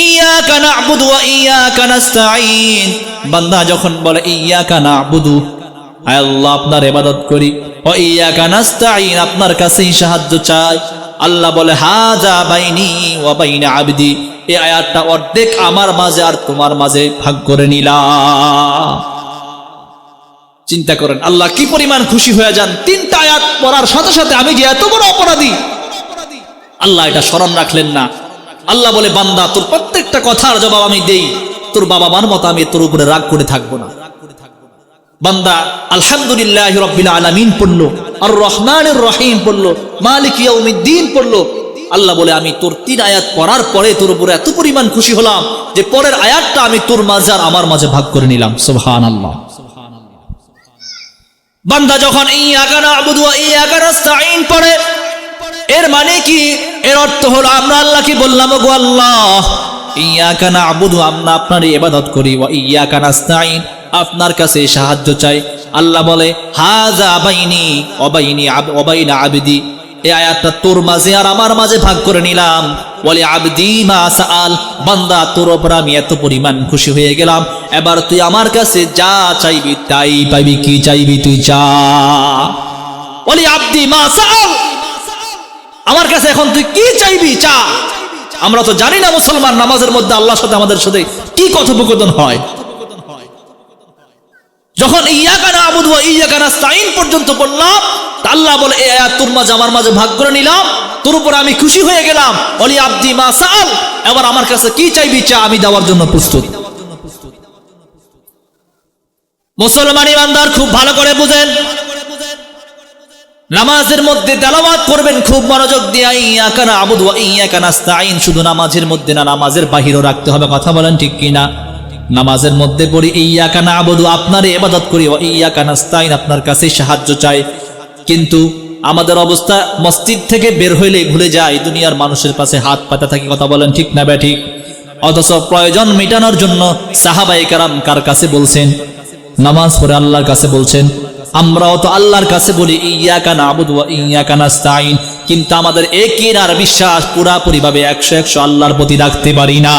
ইয়াকা না'বুদু ওয়া ইয়াকা নাস্তাঈন, বান্দা যখন বলে ইয়াকা না'বুদু, আল্লাহ আপনার ইবাদত করি, ওয়া ইয়াকা নাস্তাঈন, আপনার কাছেই সাহায্য চাই, আল্লাহ বলে হাযা বাইনি ওয়া বাইনা আবদি, এই আয়াতটা অর্ধেক আমার মাঝে আর তোমার মাঝে ভাগ করে নিলাম। চিন্তা করেন আল্লাহ কি পরিমাণ খুশি হয়ে যান 3টা আয়াত পড়ার সাথে সাথে আমি যে এত বড় অপরাধী, আল্লাহ এটা স্মরণ রাখলেন না। আল্লাহ বলে, বান্দা তোর প্রত্যেকটা কথার জবাব আমি দেই, তোর বাবা মার মতো আমি তোর উপরে রাগ করে থাকবো না। বান্দা আলহামদুলিল্লাহি রাব্বিল আলামিন পড়লো, আর রহমানির রহিম পড়লো, মালিক ইয়াউমিদ্দিন পড়লো, আল্লাহ বলে আমি তোর 3 আয়াত পড়ার পরে তোর উপরে এত পরিমাণ খুশি হলাম যে পরের আয়াতটা আমি তোর মাঝে আর আমার মাঝে ভাগ করে নিলাম। সুবহানাল্লাহ। বান্দা যখন ইয়াকা না'বুদু ওয়া ইয়াকা নাস্তাঈন পড়ে, এর মানে কি? এর অর্থ হলো আমরা আল্লাহকে বললাম, ওগো আল্লাহ, ইয়াকা না'বুদু, আমরা আপনার ইবাদত করি, ওয়া ইয়াকা নাস্তাঈন, আপনার কাছে সাহায্য চাই। আল্লাহ বলে হাযা বাইনি ওয়া বাইনা আবদি, এই আয়াতটা তোর মাঝে আর আমার মাঝে ভাগ করে নিলাম। ওয়ালি আবদি মা সাআল, বান্দা তোর উপর আমি এত পরিমাণ খুশি হয়ে গেলাম, এবার তুই আমার কাছে যা চাইবি তাই পাইবি, কি চাইবি তুই চা। ওয়ালি আবদি মা সাআল, আমার কাছে এখন তুই কি চাইবি চা। আমরা তো জানি না মুসলমান নামাজের মধ্যে আল্লাহর সাথে আমাদের সাথে কি কথোপকথন হয়। যখন ইয়াকা না'বুদু ওয়া ইয়াকা নাস্তাঈন পর্যন্ত বললাম, আল্লাহ বলে এই আয়াত তোর মাঝে আমার মাঝে ভাগ করে নিলাম, তোর উপর আমি খুশি হয়ে গেলাম। ওলি আব্দি মা সাআল, এবার আমার কাছে কি চাইবি চা, আমি দেওয়ার জন্য প্রস্তুত। মুসলমান ইমানদার খুব ভালো করে বুঝেন, নামাজের মধ্যে তেলাওয়াত করবেন খুব মনোযোগ দিয়ে, ইয়াকা না'বুদু ওয়া ইয়াকা নাস্তাঈন। শুধু নামাজের মধ্যে না, নামাজের বাহিরেও রাখতে হবে। কথা বলেন ঠিক কিনা? নামাজের মধ্যে পড়ি ইয়াকা না'বুদু, আপনারই ইবাদত করি, ওয়া ইয়াকা নাস্তাঈন, আপনার কাছেই সাহায্য চাই। কিন্তু আমাদের অবস্থা মসজিদ থেকে বের হইলে ভুলে যায় দুনিয়ার মানুষের পাশে হাত পাতা থাকি। কথা বলেন ঠিক না ব্যাঠিক? অথচ প্রয়োজন মেটানোর জন্য সাহাবায়ে কেরাম কার কাছে বলছেন? নামাজ পড়ে আল্লাহর কাছে বলছেন। আমরাও তো আল্লাহর কাছে বলি ইয়াকা না'বুদু ওয়া ইয়াকা নাস্তাঈন, কিন্তু আমাদের ইয়াকিন আর বিশ্বাস পুরাপুরি ভাবে 100% আল্লাহর প্রতি রাখতে পারি না।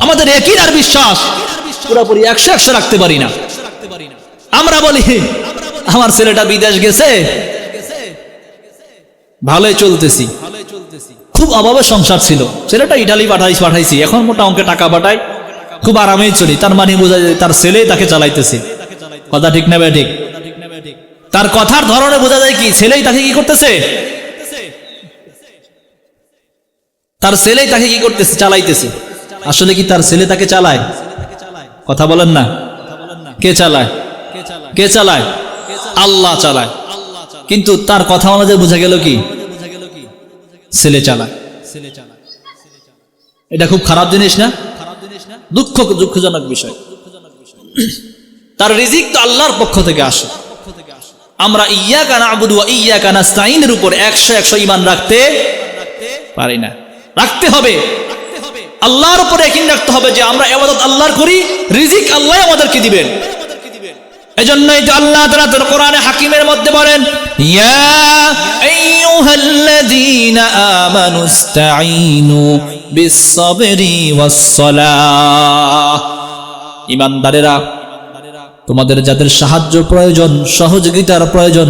আমাদের ইয়াকিন আর বিশ্বাস পুরাপুরি 100% রাখতে পারি না। আমরা বলি আমার ছেলেটা বিদেশ গেছে, ভালোই চলতেছি, খুব অভাবে সংসার ছিল, ছেলেটা ইটালি পাঠাইছি, এখন মোটা অঙ্কে টাকা পাঠাই, খুব আরামেই চলি। তার মানে বোঝা যায় তার ছেলেই তাকে চালাইতেছে। কথা ঠিক না ঠিক? তার কথার ধরনে বোঝা যায় কি ছেলেই তাকে কি করতেছে, তার ছেলেই তাকে কি করতেছে, চালাইতেছে। আসলে কি তার ছেলে তাকে চালায়? কথা বলেন না। কে চালায়? কে চালায়? আল্লাহ চালায়। কিন্তু তার কথা অনুযায়ী বোঝা গেল কি ছেলে চালায়। এটা খুব খারাপ জিনিস না? দুঃখজনক বিষয়। তার রিজিক তো আল্লাহর পক্ষ থেকে আসে। আমরা ইয়াকা না'বুদু ওয়া ইয়াকা নাস্তাঈনের উপর 100% ঈমান রাখতে পারি না। রাখতে হবে, আল্লাহর উপরে ইয়াকিন রাখতে হবে যে আমরা ইবাদত আল্লাহর করি, রিজিক আল্লাহ আমাদেরকে দিবেন। এজন্যই তো আল্লাহ তাআলা তার কোরআনে হাকিমের মধ্যে বলেন, ইয়া আইয়ুহাল্লাযীনা আমানুস্তাঈনু বিস-সাবরি ওয়াস-সালাহ। ঈমানদারেরা, তোমাদের যাদের সাহায্য প্রয়োজন, সহযোগিতার প্রয়োজন,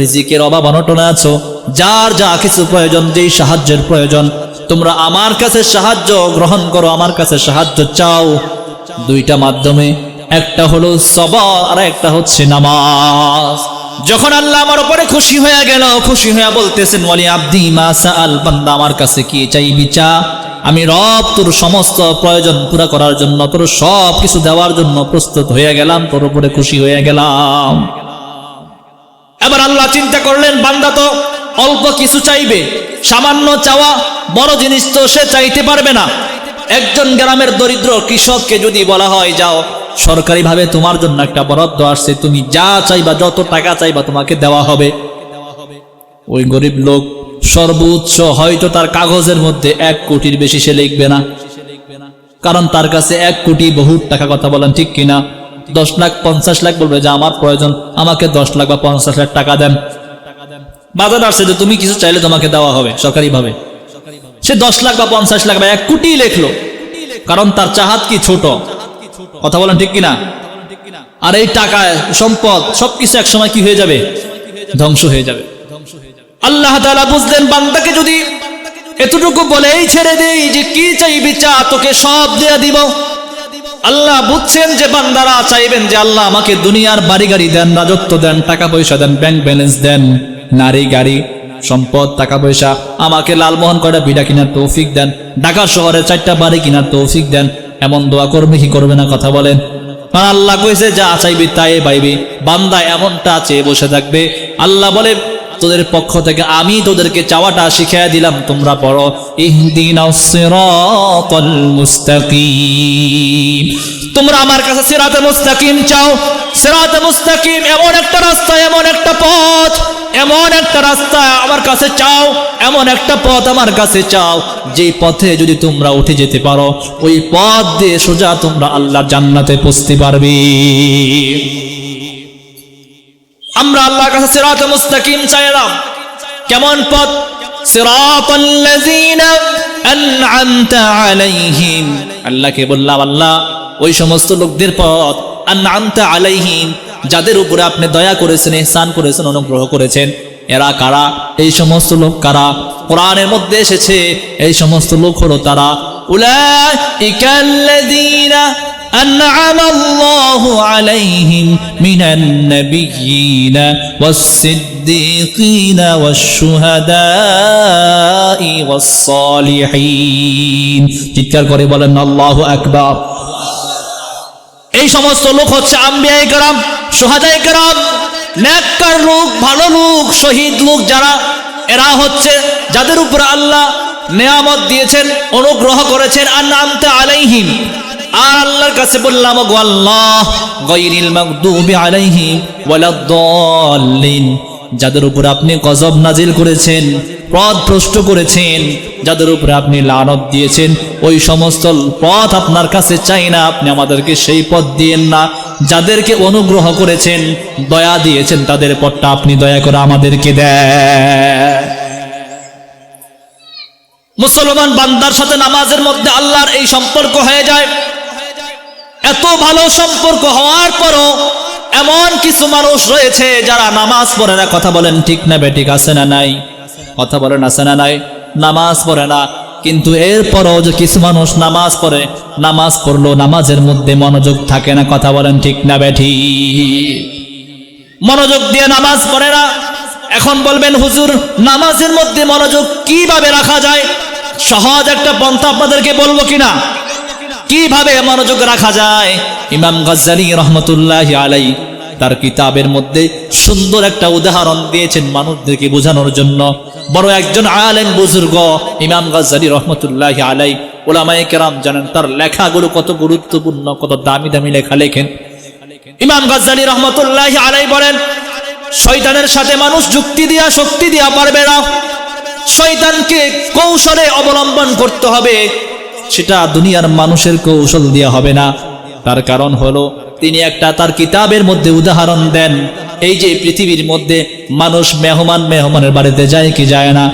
রিজিকের অভাব অনটনে আছো, যার যা কিছু প্রয়োজন, যেই সাহায্যের প্রয়োজন, তোমরা আমার কাছে সাহায্য গ্রহণ করো, আমার কাছে সাহায্য চাও। দুইটা মাধ্যমে, একটা হলো সবর আর একটা হচ্ছে নামাজ। যখন আল্লাহ আমার উপরে খুশি হয়ে গেল, খুশি হয়ে বলতেছেন ওয়ালি আব্দি মা সাআল, বান্দা আমার কাছে কি চাইবি চা, আমি রব তোর সমস্ত প্রয়োজন পুরা করার জন্য, তোর সব কিছু দেওয়ার জন্য প্রস্তুত হয়ে গেলাম, তোর উপরে খুশি হয়ে গেলাম। এবার আল্লাহ চিন্তা করলেন বান্দা তো অল্প কিছু চাইবে, সামান্য চাওয়া, বড় জিনিস তো সে চাইতে পারবে না। একজন গ্রামের দরিদ্র কৃষককে যদি বলা হয় যাও সরকারিভাবে তোমার জন্য একটা বরাদ্দ আসছে, তুমি যা চাইবা, যত টাকা চাইবা তোমাকে দেওয়া হবে, ওই গরিব লোক সর্বোচ্চ হয়তো তার কাগজের মধ্যে 1 কোটির বেশি সে লিখবে না, কারণ তার কাছে 1 কোটি বহুত টাকা। কথা বলেন ঠিক কিনা? 10 লাখ 50 লাখ বলবে যে আমার প্রয়োজন, আমাকে 10 লাখ বা 50 লাখ টাকা দেন। বাজার আসছে যে তুমি কিছু চাইলে তোমাকে দেওয়া হবে সরকারিভাবে, সে 10 লাখ বা 50 লাখ বা 1 কোটি লিখলো, কারণ তার চাহাত কি ছোট। কথা বলেন ঠিক কিনা? আর এই টাকা সম্পদ সবকিছু একসময় কি হয়ে যাবে, ধ্বংস হয়ে যাবে। আল্লাহ তাআলা বুঝলেন বান্দাকে যদি এতটুকু বলেই ছেড়ে দেই যে কি চাইবি চা, তোকে সব দেয়া দিব। আল্লাহ বুঝছেন যে বান্দারা চাইবেন যে আল্লাহ আমাকে দুনিয়ার বাড়ি গাড়ি দেন, রাজত্ব দেন, টাকা পয়সা দেন, ব্যাংক ব্যালেন্স দেন, নারী গাড়ি সম্পদ টাকা পয়সা, আমাকে লালমোহন কয়টা বিড়া কিনার তৌফিক দেন, ঢাকা শহরে 4টা বাড়ি কিনার তৌফিক দেন। এমন দোয়া করবে কি করবে না? কথা বলেন। আল্লাহ কইছে যা চাইবি তাই পাইবি। বান্দা এমনটা চেয়ে বসে থাকবে, আল্লাহ বলে তোদের পক্ষ থেকে আমি তোদেরকে চাওয়াটা শিখিয়ে দিলাম, তোমরা পড়ো ইহদিনাস সিরাতাল মুস্তাকিম। তোমরা আমার কাছে সিরাতে মুস্তাকিম চাও। সিরাতে মুস্তাকিম এমন একটা রাস্তা, এমন একটা পথ, এমন একটা রাস্তা আমার কাছে চাও, এমন একটা পথ আমার কাছে চাও, যেই পথে যদি তোমরা উঠে যেতে পারো, ওই পথ দিয়ে সোজা তোমরা আল্লাহর জান্নাতে পৌঁছতে পারবে। আমরা আল্লাহর কাছে সিরাতে মুস্তাকিম চাইলাম। কেমন পথ? সিরাতাল্লাযীনা আন'আমতা আলাইহিম। আল্লাহকে বললাম আল্লাহ ওই সমস্ত লোকদের পথ, আন'আমতা আলাইহিম, যাদের উপরে আপনি দয়া করেছেন, ইহসান করেছেন, অনুগ্রহ করেছেন, এরা কারা? এই সমস্ত লোক কারা? কোরআনের মধ্যে এসেছে এই সমস্ত লোক হলো তারা, উলাইকাল্লাযীনা أنعم الله عليهم من النبيين والصديقين والشهداء والصالحين। চিৎকার করে বলেন আল্লাহু আকবার। এই সমস্ত লোক হচ্ছে আম্বিয়ায়ে কেরাম, শুহাদায়ে কেরাম, নেককার লোক, ভালো লোক, শহীদ লোক যারা, এরা হচ্ছে যাদের উপর আল্লাহ নেয়ামত দিয়েছেন, অনুগ্রহ করেছেন। আনআমতা আলাইহিম, আর আল্লাহর কাছে বললাম, ওগো আল্লাহ, গায়রিল মাগদুবি আলাইহিম ওয়ালাদ-দাল্লিন, যাদের উপর আপনি গজব নাজিল করেছেন, পথভ্রষ্ট করেছেন, যাদের উপর আপনি লানত দিয়েছেন, ওই সমস্ত পথ আপনার কাছে চাই না, আপনি আমাদেরকে সেই পথ দিয়েন না। যাদেরকে অনুগ্রহ করেছেন, দয়া দিয়েছেন, তাদের পথটা আপনি দয়া করে আমাদেরকে দেন। মুসলমান বান্দার সাথে নামাজের মধ্যে আল্লাহর এই সম্পর্ক হয়ে যায়। এত ভালো সম্পর্ক হওয়ার পরও এমন কিছু মানুষ রয়েছে যারা নামাজ পড়ে না। কথা বলেন ঠিক না বেঠিক? আছে না নাই? কথা বলেন আছে না নাই? নামাজ পড়ে না, কিন্তু এরপরও যে কিছু মানুষ নামাজ পড়ে, নামাজ পড়লো নামাজের মধ্যে মনোযোগ থাকে না। কথা বলেন ঠিক না বেঠিক? মনোযোগ দিয়ে নামাজ পড়ে না। এখন বলবেন হুজুর, নামাজের মধ্যে মনোযোগ কিভাবে রাখা যায়? সহজ একটা পন্থা আপনাদেরকে বলবো কিনা, কিভাবে মনোযোগ রাখা যায়। ইমাম গাজ্জালী রহমতুল্লাহি আলাইহি তার কিতাবের মধ্যে সুন্দর একটা উদাহরণ দিয়েছেন মানুষদেরকে বোঝানোর জন্য। বড় একজন আলেম বুজুর্গ ইমাম গাজ্জালী রহমতুল্লাহি আলাইহি, উলামায়ে কেরাম জানেন তার লেখাগুলো কত গুরুত্বপূর্ণ, কত দামি দামি লেখা লেখেন। ইমাম গাজ্জালী রহমতুল্লাহি আলাইহি বলেন, শয়তানের সাথে মানুষ যুক্তি দিয়া শক্তি দিয়া পারবে না। শয়তানকে কৌশলে অবলম্বন করতে হবে, সেটা দুনিয়ার মানুষের কৌশল দিয়া হবে না। তার কারণ হলো তিনি একটা তার কিতাবের মধ্যে উদাহরণ দেন। এই যে পৃথিবীর মধ্যে মানুষ মেহমানের বাড়িতে যায় কি যায় না?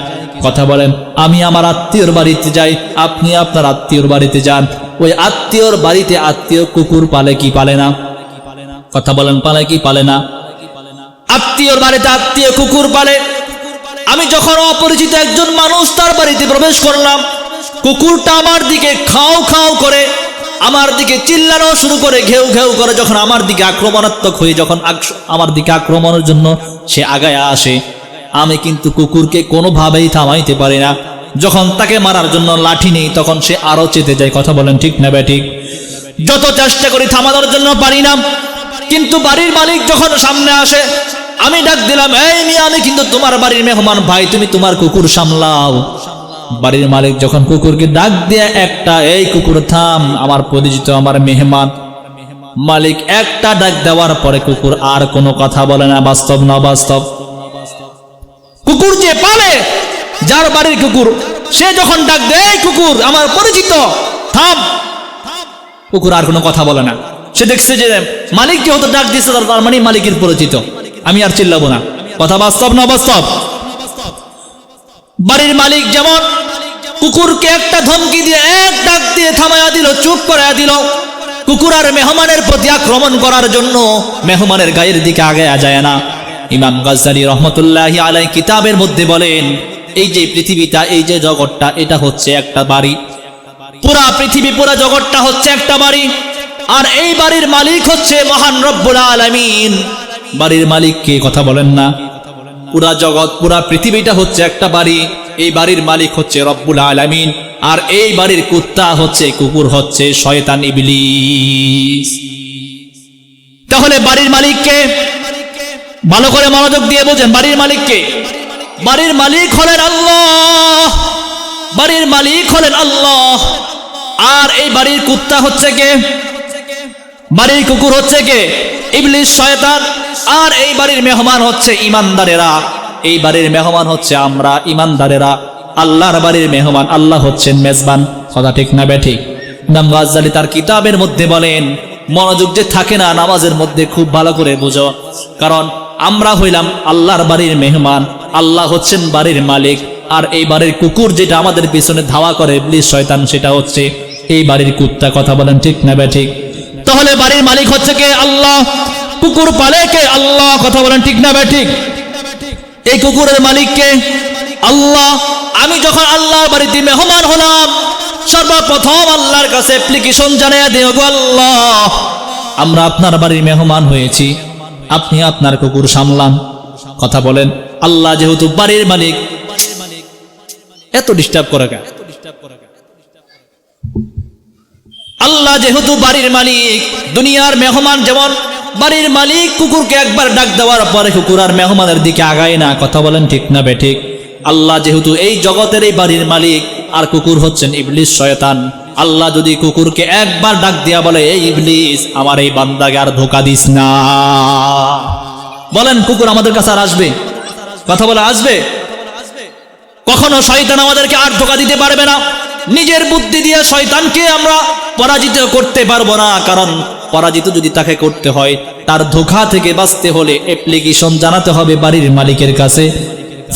কথা বলেন। আমি আমার আত্মীয়র বাড়িতে যাই, আপনি আপনার আত্মীয়র বাড়িতে যান। ওই আত্মীয়র বাড়িতে আত্মীয় কুকুর পালে কি পালে না? কথা বলেন, পালে কি পালে না? আত্মীয়র বাড়িতে আত্মীয় কুকুর পালে। আমি যখন অপরিচিত একজন মানুষ তার বাড়িতে প্রবেশ করলাম, কুকুরটা আমার দিকে খাও খাও করে, আমার দিকে চিল্লানো শুরু করে, ঘেউ ঘেউ করে, যখন আমার দিকে আক্রমণাত্মক হয়ে যখন আমার দিকে আক্রমণের জন্য সে আগায় আসে, আমি কিন্তু কুকুরকে কোনোভাবেই থামাইতে পারি না। যখন তাকে মারার জন্য লাঠি নেই, তখন সে আরো চেতে যায়। কথা বলেন ঠিক না বেঠিক? যত চেষ্টা করি থামানোর জন্য পারি না। কিন্তু বাড়ির মালিক যখন সামনে আসে, আমি ডাক দিলাম, এই মিয়া, আমি কিন্তু তোমার বাড়ির মেহমান ভাই, তুমি তোমার কুকুর সামলাও। বাড়ির মালিক যখন কুকুরকে ডাক দিয়ে একটা, এই কুকুর থাম, আমার পরিচিত, আমার মেহমান। মালিক একটা ডাক দেওয়ার পরে কুকুর আর কোনো কথা বলে না। বাস্তব না বাস্তব? কুকুর যে পালে, যার বাড়ির কুকুর, সে যখন ডাক দেয়, এই কুকুর আমার পরিচিত, থাম, কুকুর আর কোনো কথা বলে না। সে দেখছে যে মালিক যেহেতু ডাক দিচ্ছে, তার মানে মালিকের পরিচিত, আমি আর চিল্লাবো না। কথা বাস্তব না বাস্তব? বাড়ির মালিক যেমন কুকুরকে একটা ধমকি দিয়ে, এক ডাক দিয়ে থামায়া দিল, চুপ করায়া দিল। কুকুর আর মেহমানের প্রতি আক্রমণ করার জন্য মেহমানের গায়ের দিকে আগায়া যায় না। ইমাম গাজ্জালী রহমতুল্লাহি আলাইহি কিতাবের মধ্যে বলেন, এই যে পৃথিবীটা, এই যে জগৎটা, এটা হচ্ছে একটা বাড়ি। পুরা পৃথিবী, পুরা জগৎটা হচ্ছে একটা বাড়ি। আর এই বাড়ির মালিক হচ্ছে মহান রব্বুল আলামিন। বাড়ির মালিক কে? কথা বলেন না? পুরা জগৎ, পুরা পৃথিবীটা হচ্ছে একটা বাড়ি। এই বাড়ির মালিক হচ্ছে রব্বুল আলামিন। আর এই বাড়ির কুত্তা হচ্ছে, কুকুর হচ্ছে শয়তান, ইবলিস। তাহলে বাড়ির মালিককে ভালো করে মনোযোগ দিয়ে বোঝেন। বাড়ির মালিককে? বাড়ির মালিক হলেন আল্লাহ। বাড়ির মালিক হলেন আল্লাহ। আর এই বাড়ির কুত্তা হচ্ছে কে? বাড়ির কুকুর হচ্ছে কে? ইবলিস, শয়তান। আর এই বাড়ির মেহমান হচ্ছে ইমানদারেরা। এই বাড়ির মেহমান হচ্ছে আমরা, ইমানদারেরা। আল্লাহর বাড়ির মেহমান, আল্লাহ হচ্ছেন মেজবান। কথা ঠিক না বেঠিক? ইমাম গাজ্জালী তার কিতাবের মধ্যে বলেন, মনোযোগ যে থাকে না নামাজের মধ্যে, খুব ভালো করে বুঝো। কারণ আমরা হইলাম আল্লাহর বাড়ির মেহমান, আল্লাহ হচ্ছেন বাড়ির মালিক। আর এই বাড়ির কুকুর যেটা আমাদের পিছনে ধাওয়া করে, ইবলিস, শয়তান, সেটা হচ্ছে এই বাড়ির কুত্তা। কথা বলেন ঠিক না বেঠিক? তাহলে বাড়ির মালিক হচ্ছে কে? আল্লাহ। কুকুর পালে কে? আল্লাহ। কথা বলেন ঠিক না বেঠিক? এই কুকুরের মালিককে আল্লাহ। আমি যখন আল্লাহর বাড়িতে মেহমান হলাম, সর্বপ্রথম আল্লাহর কাছে অ্যাপ্লিকেশন জানিয়ে দেব, গো আল্লাহ, আমরা আপনার বাড়ির মেহমান হয়েছি, আপনি আপনার কুকুর সামলান। কথা বলেন, আল্লাহ যেহেতু বাড়ির মালিক, এত ডিস্টার্ব করে কেন? আল্লাহ যেহেতু বাড়ির মালিক, দুনিয়ার মেহমান যেমন বাড়ির মালিক কুকুরকে একবার ডাক দেওয়ার পরে কুকুর আর মেহমানের দিকে আগায় না। কথা বলেন ঠিক না বেঠিক? আল্লাহ যেহেতু এই জগতের এই বাড়ির মালিক, আর কুকুর হচ্ছেন ইবলিস, শয়তান। আল্লাহ যদি কুকুরকে একবার ডাক দিয়া বলে, এই ইবলিস, আমার এই বান্দাকে আর ধোঁকা দিস না, বলেন কুকুর আমাদের কাছে আর আসবে? কথা বলে আসবে? কখনো শয়তান আমাদেরকে আর ধোঁকা দিতে পারবে না। নিজের বুদ্ধি দিয়ে শয়তানকে আমরা পরাজিত করতে পারবো না, কারণ পরাজিত যদি তাকে করতে হয়, তার ধোঁকা থেকে বাঁচতে হলে অ্যাপ্লিকেশন জানাতে হবে বাড়ির মালিকের কাছে,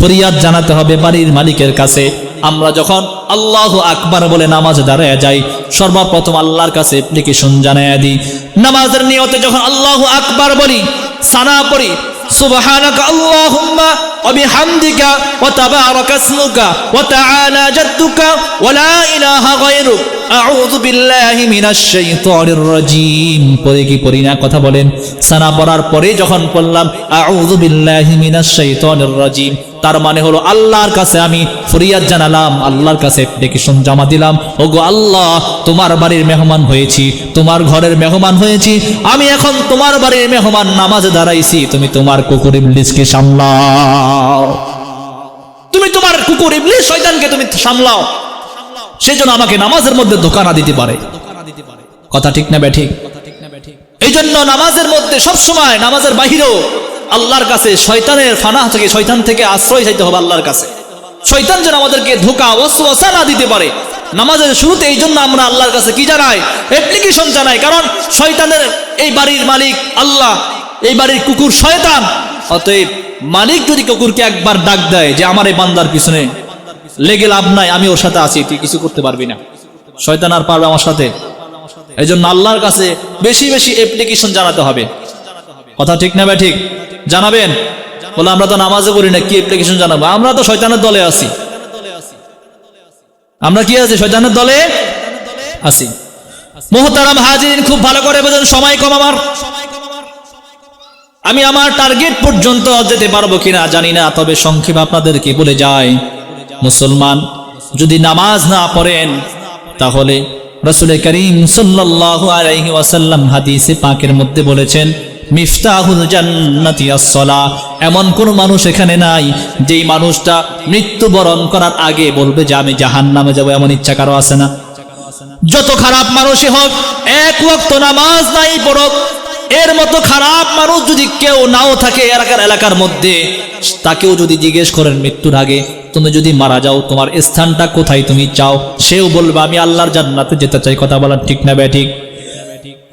ফরিয়াদ জানাতে হবে বাড়ির মালিকের কাছে। আমরা যখন আল্লাহু আকবার বলে নামাজে দাঁড়ায় যাই, সর্বপ্রথম আল্লাহর কাছে অ্যাপ্লিকেশন জানাইয়া দিই। নামাজের নিয়তে যখন আল্লাহু আকবার বলি, সানা পড়ি, সুবহানাকা আল্লাহুম্মা ওয়া বিহামদিকা ওয়া তাবারাকা ইসমুকা ওয়া তাআলা জাদ্দুকা ওয়া লা ইলাহা গায়রুক, আউযু বিল্লাহি মিনাশ শাইতানির রাজীম। পড়ে কি পড়ি না? কথা বলেন। সানা পড়ার পরে যখন বললাম আউযু বিল্লাহি মিনাশ শাইতানির রাজীম, তার মানে হলো আল্লাহর কাছে আমি ফরিয়াদ জানালাম, আল্লাহর কাছে অ্যাপ্লিকেশন জমা দিলাম, ওগো আল্লাহ, তোমার বাড়ির মেহমান হয়েছি, তোমার ঘরের মেহমান হয়েছি, আমি এখন তোমার বাড়ির মেহমান, নামাজে দাঁড়াইছি, তুমি তোমার কুকুর ইবলিসকে সামলাও, তুমি তোমার কুকুর ইবলিস শয়তানকে তুমি সামলাও, সেজন্য আমাকে নামাজের মধ্যে ধোঁকা না দিতে পারে। কথা ঠিক না বেঠিক? এই জন্য নামাজের মধ্যে সবসময়, নামাজের বাহিরেও আল্লাহর কাছে শয়তানের ফানা থেকে, শয়তান থেকে আশ্রয় চাইতে হবে আল্লাহর কাছে। শয়তান যেন আমাদেরকে ধোঁকা ওয়াসওয়াসা না দিতে পারে। নামাজের শুরুতে এই জন্য আমরা আল্লাহর কাছে কি জানাই? অ্যাপ্লিকেশন জানাই, কারণ শয়তানের এই বাড়ির মালিক আল্লাহ, এই বাড়ির কুকুর শয়তান। অতএব মালিক যদি কুকুরকে একবার ডাক দেয় যে আমার এই বান্দার পিছনে লেগে লাভ নাই, আমি ওর সাথে আছি, তুই কিছু করতে পারবি না, শয়তান আর পারবে আমার সাথে। এই জন্য আল্লাহর কাছে বেশি বেশি অ্যাপ্লিকেশন জানাতে হবে। কথা ঠিক না ঠিক? জানাবেন। বলে আমরা তো নামাজে করি না, কি অ্যাপ্লিকেশন জানাবো? আমরা তো শয়তানের দলে আছি। আমরা কি আছি? শয়তানের দলে আছি। মুহতারাম হাজিরিন, খুব ভালো করে বোঝেন, সময় কম আমার, আমি আমার টার্গেট পর্যন্ত যেতে পারবো কিনা জানি না, তবে সংক্ষেপে আপনাদেরকে বলে যাই, মুসলমান যদি নামাজ না পড়েন, তাহলে রাসূল করিম সাল্লাল্লাহু আলাইহি ওয়াসাল্লাম হাদিসে পাকের মধ্যে বলেছেন, মিফতাহুল জান্নাতি আস-সালাহ। এমন কোন মানুষ এখানে নাই যেই মানুষটা মৃত্যুবরণ করার আগে বলবে যে আমি জাহান্নামে যাব, এমন ইচ্ছা কারো আছে না? যত খারাপ মানুষই হোক, এক ওয়াক্ত নামাজ নাই পড়ুক, এর মতো খারাপ মানুষ যদি কেউ নাও থাকে এলাকার মধ্যে, তাকেও যদি জিজ্ঞেস করেন মৃত্যুর আগে তুমি যদি মারা যাও তোমার স্থানটা কোথায় তুমি চাও, সেও বলবে আমি আল্লাহর জান্নাতে যেতে চাই। কথা বলার ঠিক না ঠিক?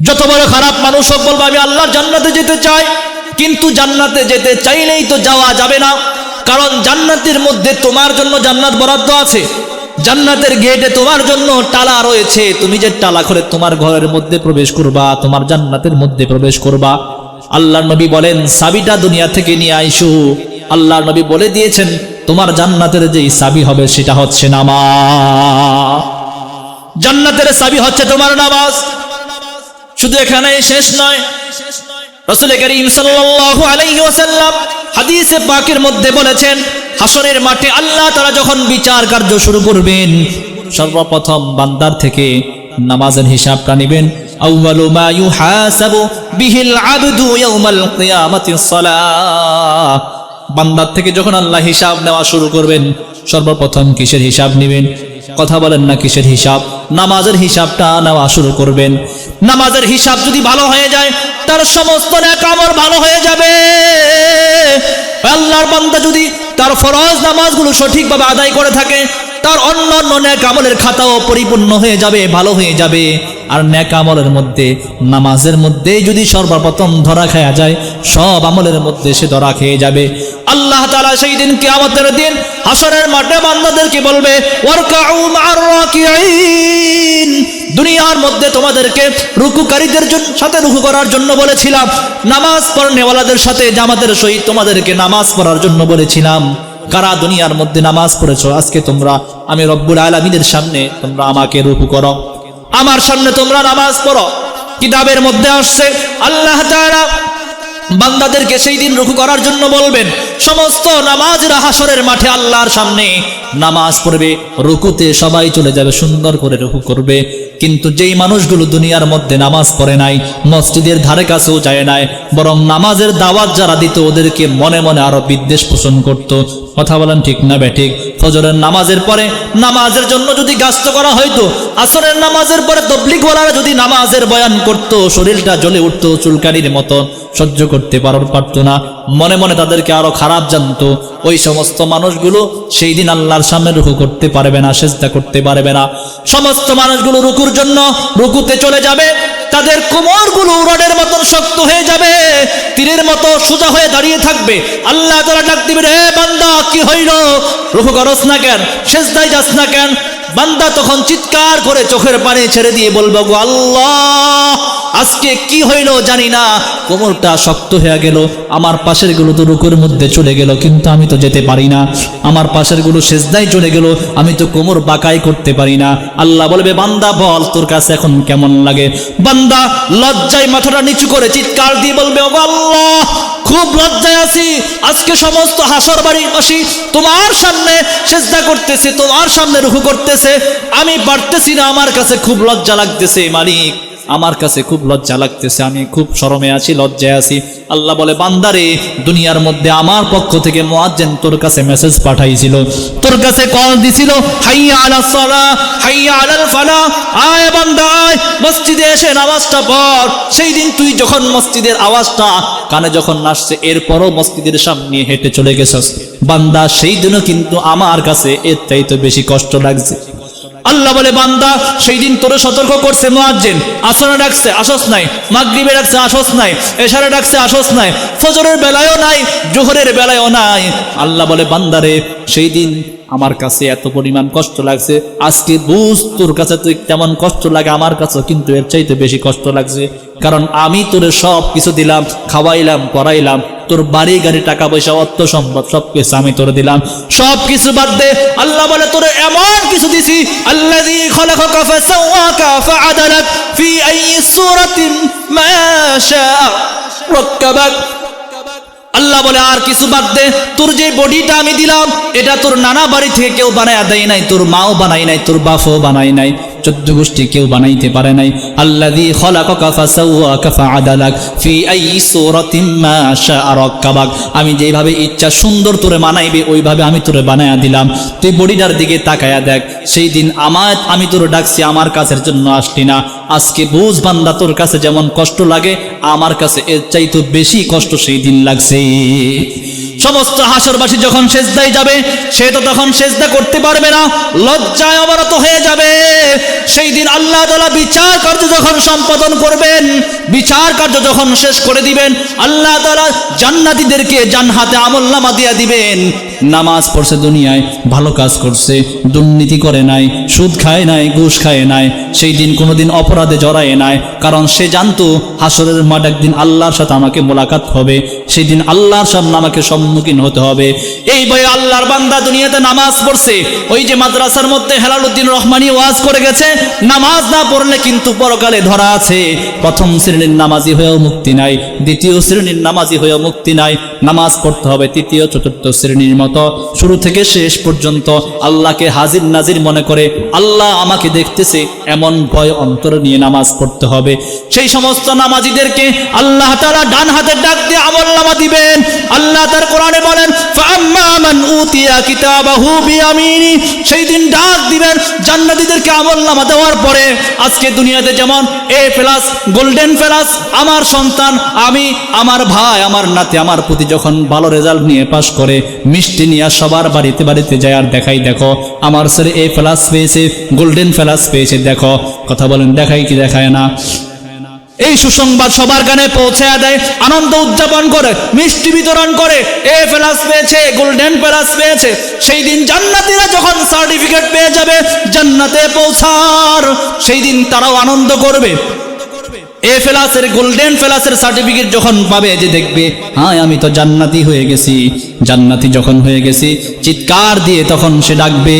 যত বড় খারাপ মানুষ হোক বলবে আমি আল্লাহর জান্নাতে যেতে চাই, কিন্তু জান্নাতে যেতে চাইলেই তো যাওয়া যাবে না, কারণ জান্নাতের মধ্যে তোমার জন্য জান্নাত বরাদ্দ আছে, জান্নাতের গেটে তোমার জন্য তালা রয়েছে, তুমি যে তালা করে তোমার ঘরের মধ্যে প্রবেশ করবা, তোমার জান্নাতের মধ্যে প্রবেশ করবা। আল্লাহর নবী বলেন চাবিটা দুনিয়া থেকে নিয়ে আইসো। আল্লাহর নবী বলে দিয়েছেন তোমার জান্নাতের যেই চাবি হবে সেটা হচ্ছে নামাজ। জান্নাতের চাবি হচ্ছে তোমার নামাজ। শুধু এখানেই শেষ নয়, রাসূল করিম সাল্লাল্লাহু আলাইহি ওয়াসাল্লাম হাদিসে পাকের মধ্যে বলেছেন, হাসরের মাঠে আল্লাহ তাআলা যখন বিচার কার্য শুরু করবেন, সর্বপ্রথম বান্দার থেকে নামাজের হিসাবটা নেবেন। আউয়ালু মা ইউহাসাবু বিহিল আবদু ইয়াউমাল কিয়ামাতিস সালাহ। বান্দার থেকে যখন আল্লাহ হিসাব নেওয়া শুরু করবেন, সর্বপ্রথম কিসের হিসাব নেবেন? কথা বলেন না, কিসের হিসাব? নামাজের হিসাবটা নেওয়া শুরু করবেন। নামাজের হিসাব যদি ভালো হয়ে যায়, তার সমস্ত নেক আমল ভালো হয়ে যাবে। আল্লাহর বান্দা যদি তার ফরজ নামাজগুলো সঠিকভাবে আদায় করে থাকে, তার অন্য অন্য নেক আমলের খাতাও পরিপূর্ণ হয়ে যাবে, ভালো হয়ে যাবে। আর নেক আমলের মধ্যে নামাজের মধ্যে যদি সর্বপ্রথম ধরা খাওয়া যায়, সব আমলের মধ্যে সে ধরা খেয়ে যাবে। আল্লাহ তাআলা সেই দিন কিয়ামতের দিন হাসরের মাঠে বান্দাদেরকে বলবে, ওয়ারকাউ মা'আর রাকিঈন, দুনিয়ার মধ্যে তোমাদেরকে রুকুকারীদের সাথে রুকু করার জন্য বলেছিলাম, নামাজ পড়নেওয়ালাদের সাথে জামাতের সহিত তোমাদেরকে নামাজ পড়ার জন্য বলেছিলাম। কারা দুনিয়ার মধ্যে নামাজ পড়েছো, আজকে তোমরা আমি রব্বুল আলামিনের সামনে তোমরা আমাকে রুকু করো, আমার সামনে তোমরা নামাজ পড়ো। কিতাবের মধ্যে আসছে আল্লাহ তাআলা বান্দাদেরকে সেই দিন রুকু করার জন্য বলবেন। সমস্ত নামাজীরা হাসরের মাঠে আল্লাহর সামনে নামাজ পড়বে, রুকুতে সবাই চলে যাবে, সুন্দর করে রুকু করবে। কিন্তু যেই মানুষগুলো দুনিয়ার মধ্যে নামাজ পড়ে নাই, মসজিদের ধারে কাছেও যায় নাই, বরং নামাজের দাওয়াত যারা দিত ওদেরকে মনে মনে আরো বিদ্বেষ পোষণ করত। কথা বলেন ঠিক না বেঠিক? ফজরের নামাজের পরে নামাজের জন্য যদি গাস্ত করা হইতো, আসরের নামাজের পরে তবলিগওয়ালারা যদি নামাজের বয়ান করত, শরীরটা জ্বলে উঠতো, চুলকানির মতো সহ্য করতে পারতো না, মনে মনে তাদেরকে আরো খারাপ জানতো। ওই সমস্ত মানুষগুলো সেই দিন আল্লাহর সামনে রুকু করতে পারবে না, সিজদা করতে পারবে না। সমস্ত মানুষগুলো রুকুর জন্য রুকুতে চলে যাবে, তাদের কোমরগুলো রডের মতো শক্ত হয়ে যাবে, তীরের মতো সোজা হয়ে দাঁড়িয়ে থাকবে। আল্লাহ তাআলা ডাক দিবেন, হে বান্দা কি হইল, রুকু করস না কেন, সিজদায় যাস না কেন? বান্দা তখন চিৎকার করে চোখের পানি ছেড়ে দিয়ে বলবে, গো আল্লাহ, আজকে কি হইল জানি না, কোমরটা শক্ত হয়ে গেল, আমার পাশের গুলো তো রুকুর মধ্যে চলে গেল, কিন্তু আমি তো যেতে পারি না, আমার পাশের গুলো সিজদায় চলে গেল, আমি তো কোমর বাঁকাই করতে পারি না। আল্লাহ বলবে, বান্দা বল তোর কাছে এখন কেমন লাগে? বান্দা লজ্জায় মাথাটা নিচু করে চিৎকার দিয়ে বলবে, ও আল্লাহ, খুব লজ্জায় আছি, আজকে সমস্ত হাসর বাড়িবাসী তোমার সামনে সিজদা করতেছে, তোমার সামনে রুকু করতেছে, আমি পারতেছি না, আমার কাছে খুব লজ্জা লাগতেছে মালিক, আমার কাছে খুব লজ্জা লাগতেছে, আমি খুব শরমে আছি, লজ্জায় আছি। আল্লাহ বলে, বান্দারে, দুনিয়ার মধ্যে আমার পক্ষ থেকে মুয়াজ্জিন তোর কাছে মেসেজ পাঠাইছিল, তোর কাছে কল দিছিল, হাইয়া আলাস সালাহ, হাইয়া আলাল ফালাহ, আয় বান্দা আয়, মসজিদে এসে নামাজটা পড়। সেই দিন তুই যখন মসজিদের আওয়াজটা কানে যখন আসছে, এরপরও মসজিদের সামনে হেঁটে চলে গেছস, বান্দা সেই দিনও কিন্তু আমার কাছে এর চাইতে বেশি কষ্ট লাগছে। আল্লাহ বলে, বান্দা সেই দিন তোরে সতর্ক করছে মুয়াজ্জিন, আসরে ডাকছে আসস নাই, মাগরিবে ডাকছে আসস নাই, এশারে ডাকছে আসস নাই, ফজরের বেলায়ও নাই, জোহরের বেলায়ও নাই। আল্লাহ বলে, বান্দারে, সেই দিন আমার কাছে এত পরিমাণ কষ্ট লাগছে, আজকে বুঝ তোর কাছে তুই কেমন কষ্ট লাগে, আমার কাছে কিন্তু এর চাইতে বেশি কষ্ট লাগছে। কারণ আমি তোরে সব কিছু দিলাম, খাওয়াইলাম, পড়াইলাম, তোর বাড়ি গাড়ি টাকা পয়সা অর্থ সম্পদ সবকিছু আমি তোরে দিলাম, সব কিছু বাদ দে। আল্লাহ বলে, তোরে এমন কিছু দিছি, আল্লাযী খালাকাকা ফাসাওয়াকা ফাআদালাক ফি আইয়ি সূরাতিন মা শাআ রাক্কাবাক। আল্লাহ বলে, আর কিছু বাদ দে, তোর যে বডিটা আমি দিলাম, এটা তোর নানা বাড়ি থেকে কেউ বানায় দেয় নাই, তোর মাও বানাই নাই, তোর বাপও বানাই নাই, 14 গোষ্ঠী কেউ বানাইতে পারে নাই। আল্লাযী খালাকাকা ফাসাওয়াকা ফাআদালাক ফি আইয়ি সূরাতিন মা শাআ রাক্কাবাক। আমি যেভাবে ইচ্ছা সুন্দর তোরে বানাইবে ওইভাবে আমি তোরে বানায়া দিলাম, তুই বডিটার দিকে তাকায়া দেখ। সেই দিন আমি তোরে ডাকছি, আমার কাছের জন্য আসলি না, আজকে বুঝ বান্দা তোর কাছে যেমন কষ্ট লাগে, আমার কাছে এর চাইতে বেশি কষ্ট সেই দিন লাগছে। সমস্ত হাসরবাসী যখন সেজদায় যাবে, সে তো তখন সেজদা করতে পারবে না, লজ্জায় অবনত হয়ে যাবে। সেই দিন আল্লাহ তাআলা বিচার কার্য যখন সম্পাদন করবেন, বিচার কার্য যখন শেষ করে দিবেন, আল্লাহ তাআলা জান্নাতীদেরকে জান্নাতে আমলনামা দিয়ে দিবেন। নামাজ পড়ছে দুনিয়ায়, ভালো কাজ করছে, দুর্নীতি করে নাই, সুদ খায় নাই, ঘুষ খায় নাই, সেই দিন কোনোদিন অপরাধে জড়ায় নাই, কারণ সে জানতো হাসরের মাঠ একদিন আল্লাহর সাথে আমাকে মোলাকাত হবে, সেই দিন আল্লাহর সামনে আমাকে সম্মুখীন হতে হবে। এই ভয়ে আল্লাহর বান্দা দুনিয়াতে নামাজ পড়ছে। ওই যে মাদ্রাসার মধ্যে হেলালুদ্দিন রহমানী ওয়াজ করে গেছে, নামাজ না পড়লে কিন্তু পরকালে ধরা আছে। প্রথম শ্রেণীর নামাজি হয়েও মুক্তি নাই, দ্বিতীয় শ্রেণীর নামাজি হয়েও মুক্তি নাই, নামাজ পড়তে হবে তৃতীয় চতুর্থ শ্রেণীর মতো, শুরু থেকে শেষ পর্যন্ত আল্লাহকে হাজির নাজির মনে করে, আল্লাহ আমাকে দেখতেছে এমন ভয় অন্তরে নিয়ে নামাজ পড়তে হবে। সেই সমস্ত নামাজিদেরকে আল্লাহ তাআলা ডান হাতের ডাক দিয়ে আমলনামা দিবেন। আল্লাহ তার কোরআনে বলেন, ফাআম্মা মান উতিয়া কিতাবাহু বিয়ামিনি, সেই দিন ডাক দিবেন জান্নাতীদেরকে আমলনামা দেওয়ার পরে। আজকে দুনিয়াতে যেমন A+ গোল্ডেন প্লাস, আমার সন্তান, আমি, আমার ভাই, আমার নাতি, আমার পুতি যখন ভালো রেজাল্ট নিয়ে পাশ করে, মিষ্টি মিষ্টি নিয়ে সবার বাড়িতে বাড়িতে যায় আর দেখাই, দেখো আমার ছেলে এ প্লাস পেয়েছে, গোল্ডেন প্লাস পেয়েছে, দেখো। কথা বলেন, দেখাই কি দেখায় না? এই সুসংবাদ সবার কানে পৌঁছে দেয়, আনন্দ উদযাপন করে, মিষ্টি বিতরণ করে, এ প্লাস পেয়েছে, গোল্ডেন প্লাস পেয়েছে। সেই দিন জান্নাতীরা যখন সার্টিফিকেট পেয়ে যাবে জান্নাতে পৌঁছার, সেই দিন তারাও আনন্দ করবে। এ প্লাসের, গোল্ডেন প্লাসের সার্টিফিকেট যখন পাবে, যে দেখবে হ্যাঁ আমি তো জান্নাতি হয়ে গেছি। জান্নাতি যখন হয়ে গেছি, চিৎকার দিয়ে তখন সে ডাকবে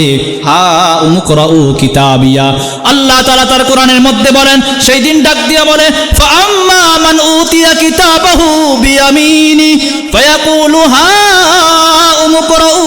হা উমকরাউ কিতাবিয়া। আল্লাহ তাআলা তার কোরআনের মধ্যে বলেন, সেই দিন ডাক দিয়া বলে ফাআম্মা মান উতিয়া কিতাবাহু বিয়ামিনি ফায়াকুলু হা উমকরাউ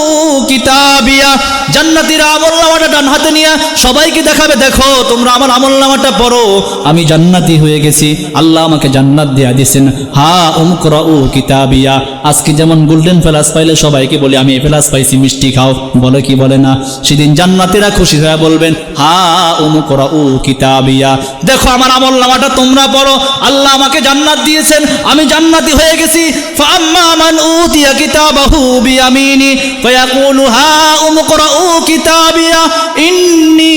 কিতাবিয়া। জান্নাতীরা আমলনামাটা ডান হাতে নিয়ে সবাইকে দেখাবে, দেখো তোমরা আমার আমলনামাটা পড়ো, আমি জান্নাতি হয়ে গেছি, আল্লাহ আমাকে জান্নাত দিয়া দিয়েছেন। হা উমকরাউ কিতাবিয়া। আজকে যেমন গোল্ডেন প্লাস পাইলে সবাইকে বলি আমি এ প্লাস পাইছি, মিষ্টি খাও, বলে কি বলে না? সেদিন জান্নাতীরা খুশি হয়ে বলবেন হা উমকরাউ কিতাবিয়া, দেখো আমার আমলনামাটা তোমরা পড়ো, আল্লাহ আমাকে জান্নাত দিয়েছেন, আমি জান্নাতি হয়ে গেছি। ফাআম্মা মান উতিয়া কিতাবাহু বিয়ামিনি ফায়াকুলু হা উমকরাউ কিতাবিয়া ইন্নী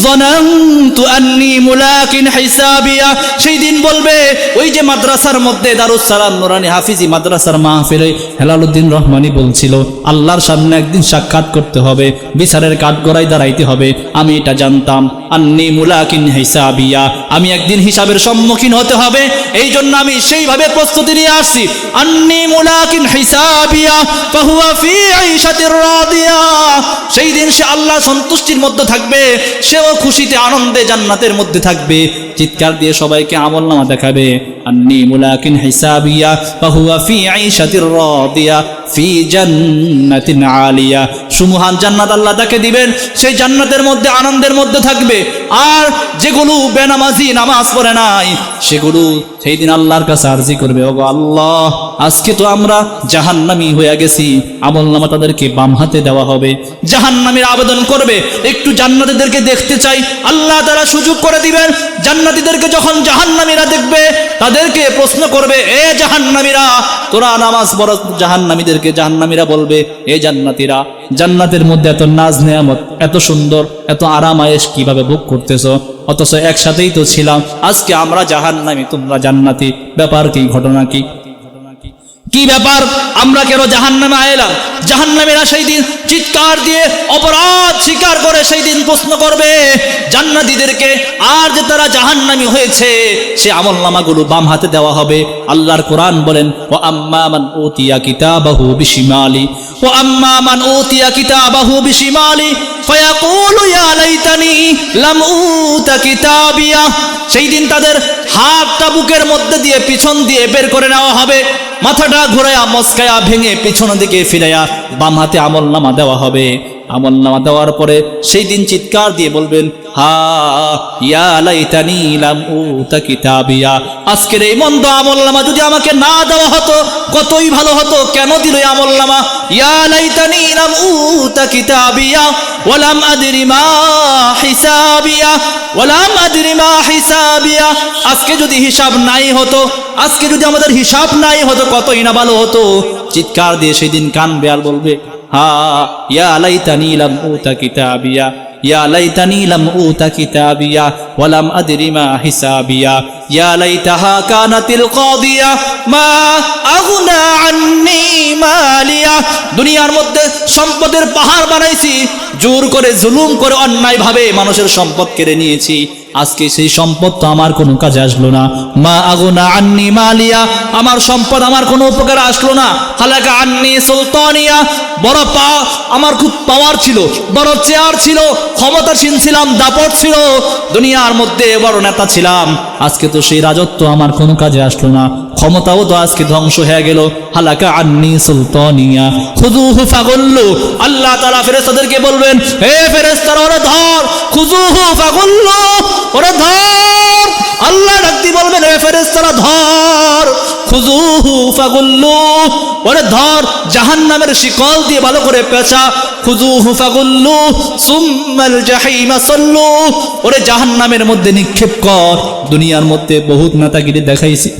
যানানতু আন্নী মুলাকিন হিসাবিয়া। সেই দিন বলবে, ওই যে মাদ্রাসার মধ্যে দারুস সালাম নুরানি হাফিজি মাদ্রাসার মাহফিলে হেলালুদ্দিন রহমানি বলছিল আল্লাহর সামনে একদিন সাক্ষাৎ করতে হবে, বিচারের কাঠগড়ায় দাঁড়াইতে হবে, আমি এটা জানতাম। আন্নী মুলাকিন হিসাবিয়া, আমি একদিন হিসাবের সম্মুখীন হতে হবে, এই জন্য আমি সেইভাবে প্রস্তুতি নিয়ে আসছি। আন্নী মুলাকিন হিসাবিয়া ফাহুয়া ফি আইশাতির রাদিয়া। সেই দিন সে আল্লাহ সন্তুষ্টির মধ্যে থাকবে, সেও খুশিতে আনন্দে জান্নাতের মধ্যে থাকবে। চিৎকার দিয়ে সবাইকে আমলনামা দেখাবে, আন্নী মুলাকিন হিসাবিয়া ফাহুয়া ফি আইশাতির রাদিয়া ফি জান্নাতিন আলিয়া। সুমহান জান্নাত আল্লাহ তাকে দিবেন, সেই জান্নাতের মধ্যে আনন্দের মধ্যে থাকবে। আর যেগুলো বেনামাজি, নামাজ পড়ে নাই, সেগুলো সেই দিন আল্লাহর কাছে আরজি করবে, ওগো আল্লাহ আজকে তো আমরা জাহান্নামী হয়ে গেছি, আমলনামা তাদেরকে বাম হাতে দেওয়া হবে। জাহান্নামীর আবেদন করবে একটু জান্নাতীদেরকে দেখতে চাই, আল্লাহ তাআলা সুযোগ করে দিবেন। জান্নাতীদেরকে যখন জাহান্নামীরা দেখবে, তাদেরকে প্রশ্ন করবে, এ জাহান্নামীরা তোরা নামাজ পড়। জাহান্নামীদেরকে জাহান্নামীরা বলবে, এ জান্নাতীরা জান্নাতের মধ্যে এত নাজ নেয়ামত, এত সুন্দর, এত আরাম আয়েশ কিভাবে ভোগ করতেছো? অথচ একসাথেই তো ছিলাম, আজকে আমরা জাহান্নামী তোমরা জান্নাতি, ব্যাপার কি? ঘটনা কি? কি ব্যাপার? আমরা কেন জাহান্নামে আইলাম? জাহান্নামীরা সেই দিন চিৎকার দিয়ে অপরাধ স্বীকার করে সেই দিন প্রশ্ন করবে জান্নাতীদেরকে, আর যে তারা জাহান্নামী হয়েছে সে আমলনামাগুলো বাম হাতে দেওয়া হবে। আল্লাহর কোরআন বলেন, ওয়া আম্মা মান উতিয়া কিতাবাহু বিশিমালি ওয়া আম্মা মান উতিয়া কিতাবাহু বিশিমালি ফায়াকুলু ইয়া লাইতানি লাম উতা কিতাবিয়া। সেই দিন তাদের হাতটা বুকের মধ্যে দিয়ে পিছন দিয়ে বের করে নেওয়া হবে, মাথাটা ঘুরায়া মস্কায়া ভেঙে পিছন দিকে ফিরাইয়া বাম হাতে আমলনামা দেওয়া হবে। আমলনামা দেওয়ার পরে সেই দিন চিৎকার দিয়ে বলবেন, হা ইয়া লাইতানি লাম উতা কিতাবিয়া। আজকের এই মন্দ আমলনামা যদি আমাকে না দেওয়া হতো কতই ভালো হতো, কেন দিল এই আমলনামা? ইয়া লাইতানি লাম উতা কিতাবিয়া ওয়া লাম আদরি মা হিসাবিয়া ওয়া লাম আদরি মা হিসাবিয়া। আজকে যদি হিসাব নাই হতো, আজকে যদি আমাদের হিসাব নাই হতো কতই না ভালো হতো। চিৎকার দিয়ে সেই দিন কানবে আর বলবে, হা ইয়া লাইতানি লাম উতা কিতাবিয়া ইয়া লাইতানি লাম উতা কিতাবিয়া ওয়া লাম আদরি মা হিসাবিয়া ইয়া লাইতাহা কানাতিল কাদিয়া মা আগনা আন্নি মালিয়া। দুনিয়ার মধ্যে সম্পদের পাহাড় বানাইছি, জোর করে জুলুম করে অন্যায়ভাবে মানুষের সম্পদ কেড়ে নিয়েছি, আজকে সেই সম্পদ তো আমার কোনো কাজে আসলো না। মা আগনা আন্নি মালিয়া, আমার সম্পদ আমার কোনো উপকারে আসলো না। হালাকা আন্নি সুলতানিয়া, বড় আমার খুব পাওয়ার ছিল, বড় চেয়ার ছিল, ক্ষমতাসীন ছিলাম, দাপট ছিল, দুনিয়ার মধ্যে বড় নেতা ছিলাম, আজকে তো সেই রাজত্ব আমার কোনো কাজে আসলো না, ক্ষমতাও তো আজকে ধ্বংস হয়ে গেল। হালাকা আন্নি সুলতানিয়া খুযুহু ফাগুল্লু। আল্লাহ তাআলা ফেরেশতাদেরকে বলবেন, হে ফেরেশতারা ওরে ধর, খুযুহু ফাগুল্লু, ওরে ধর। আল্লাহ ডাকতে বলবেন, হে ফেরেশতারা ধর, খুযুহু ফাগুল্লু, ওরে ধর, জাহান্নামের শিকল দিয়ে ভালো করে পেঁচা। খুযুহু ফাগুল্লু সুম্মাল জাহিমা সাল্লু, ওরে জাহান্নামের মধ্যে নিক্ষেপ কর। দুনিয়ার মধ্যে বহুত নেতাগিরি দেখাইছি,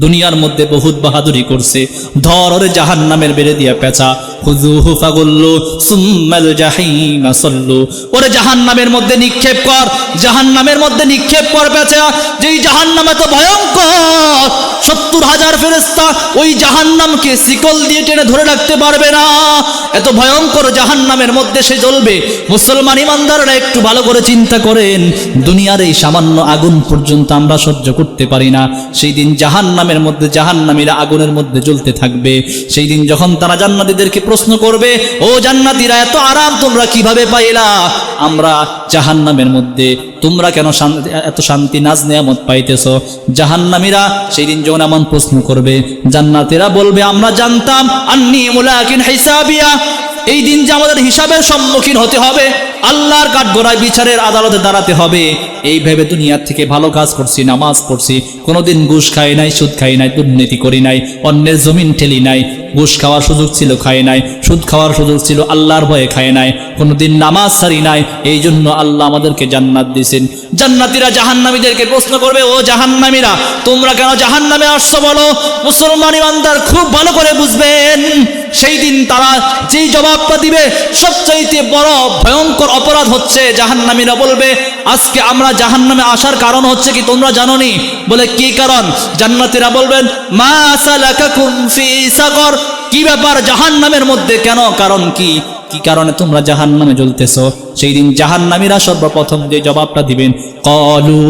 দুনিয়ার মধ্যে বহুত বাহাদুরি করছে, ধর ওরে জাহান্নামের বেড়ে দিয়া পেঁচা। খুযুহু ফাগুল্লু সুম্মাল জাহিম সাল্লু। ওরে জাহান্নামের মধ্যে নিক্ষেপ কর, জাহান্নামের মধ্যে নিক্ষেপ কর বেচা, যেই জাহান্নাম এত ভয়ঙ্কর 70,000 ফেরেশতা ওই জাহান্নামকে শিকল দিয়ে টেনে ধরে রাখতে পারবে না। এত ভয়ঙ্কর জাহান্নামের মধ্যে সে জ্বলবে। মুসলমান ইমানদাররা একটু ভালো করে চিন্তা করেন, দুনিয়ার এই সামান্য আগুন পর্যন্ত আমরা সহ্য করতে পারি না, সেই দিন জাহান্নামের মধ্যে জাহান্নামীরা আগুনের মধ্যে জ্বলতে থাকবে। সেই দিন যখন তারা জান্নাতীদেরকে প্রশ্ন করবে, ও জান্নাতীরা এত আরাম তোমরা কিভাবে পাইলা? আমরা জাহান্নামের মধ্যে, তোমরা কেন এত শান্তি নাজ নেয়ামত পাইতেছ? জাহান্নামীরা সেই দিন যখন এমন প্রশ্ন করবে, জান্নাতীরা বলবে আমরা জানতাম আন্নী মুলাকিন হিসাবিয়া, এই দিন যে আমাদের হিসাবের সম্মুখীন হতে হবে, আল্লাহর কাঠগড়ায় বিচারের আদালতে দাঁড়াতে হবে, এই ভেবে দুনিয়ার থেকে ভালো কাজ করছি, নামাজ পড়ছি, কোনোদিন ঘুষ খাই নাই, সুদ খাই নাই, দুর্নীতি করি নাই, অন্যের জমিন ঠেলি নাই, ঘুষ খাওয়ার সুযোগ ছিল খাই নাই, সুদ খাওয়ার সুযোগ ছিল আল্লাহর ভয়ে খাই নাই, কোনোদিন নামাজ ছাড়ি নাই, এই জন্য আল্লাহ আমাদেরকে জান্নাত দিয়েছেন। জান্নাতীরা জাহান্নামীদেরকে প্রশ্ন করবে, ও জাহান্নামীরা তোমরা কেন জাহান্নামে আসছো বলো? মুসলমান ইমানদার খুব ভালো করে বুঝবেন, সেই দিন তারা যেই জবাবটা দিবে সবচাইতে বড় ভয়ঙ্কর অপরাধ হচ্ছে, জাহান্নামীরা বলবে আজকে আমরা জাহান্নামে আসার কারণ হচ্ছে কি তোমরা জানোনি? বলে কি কারণ? জান্নাতীরা বলবেন মা সালাকাকুম ফি সাকর, কি ব্যাপার জাহান্নামের মধ্যে কেন, কারণ কি, কি কারণে তোমরা জাহান্নামে জ্বলতেছো? সেই দিন জাহান্নামীরা সর্বপ্রথম যে জবাবটা দিবেন, ক্বালু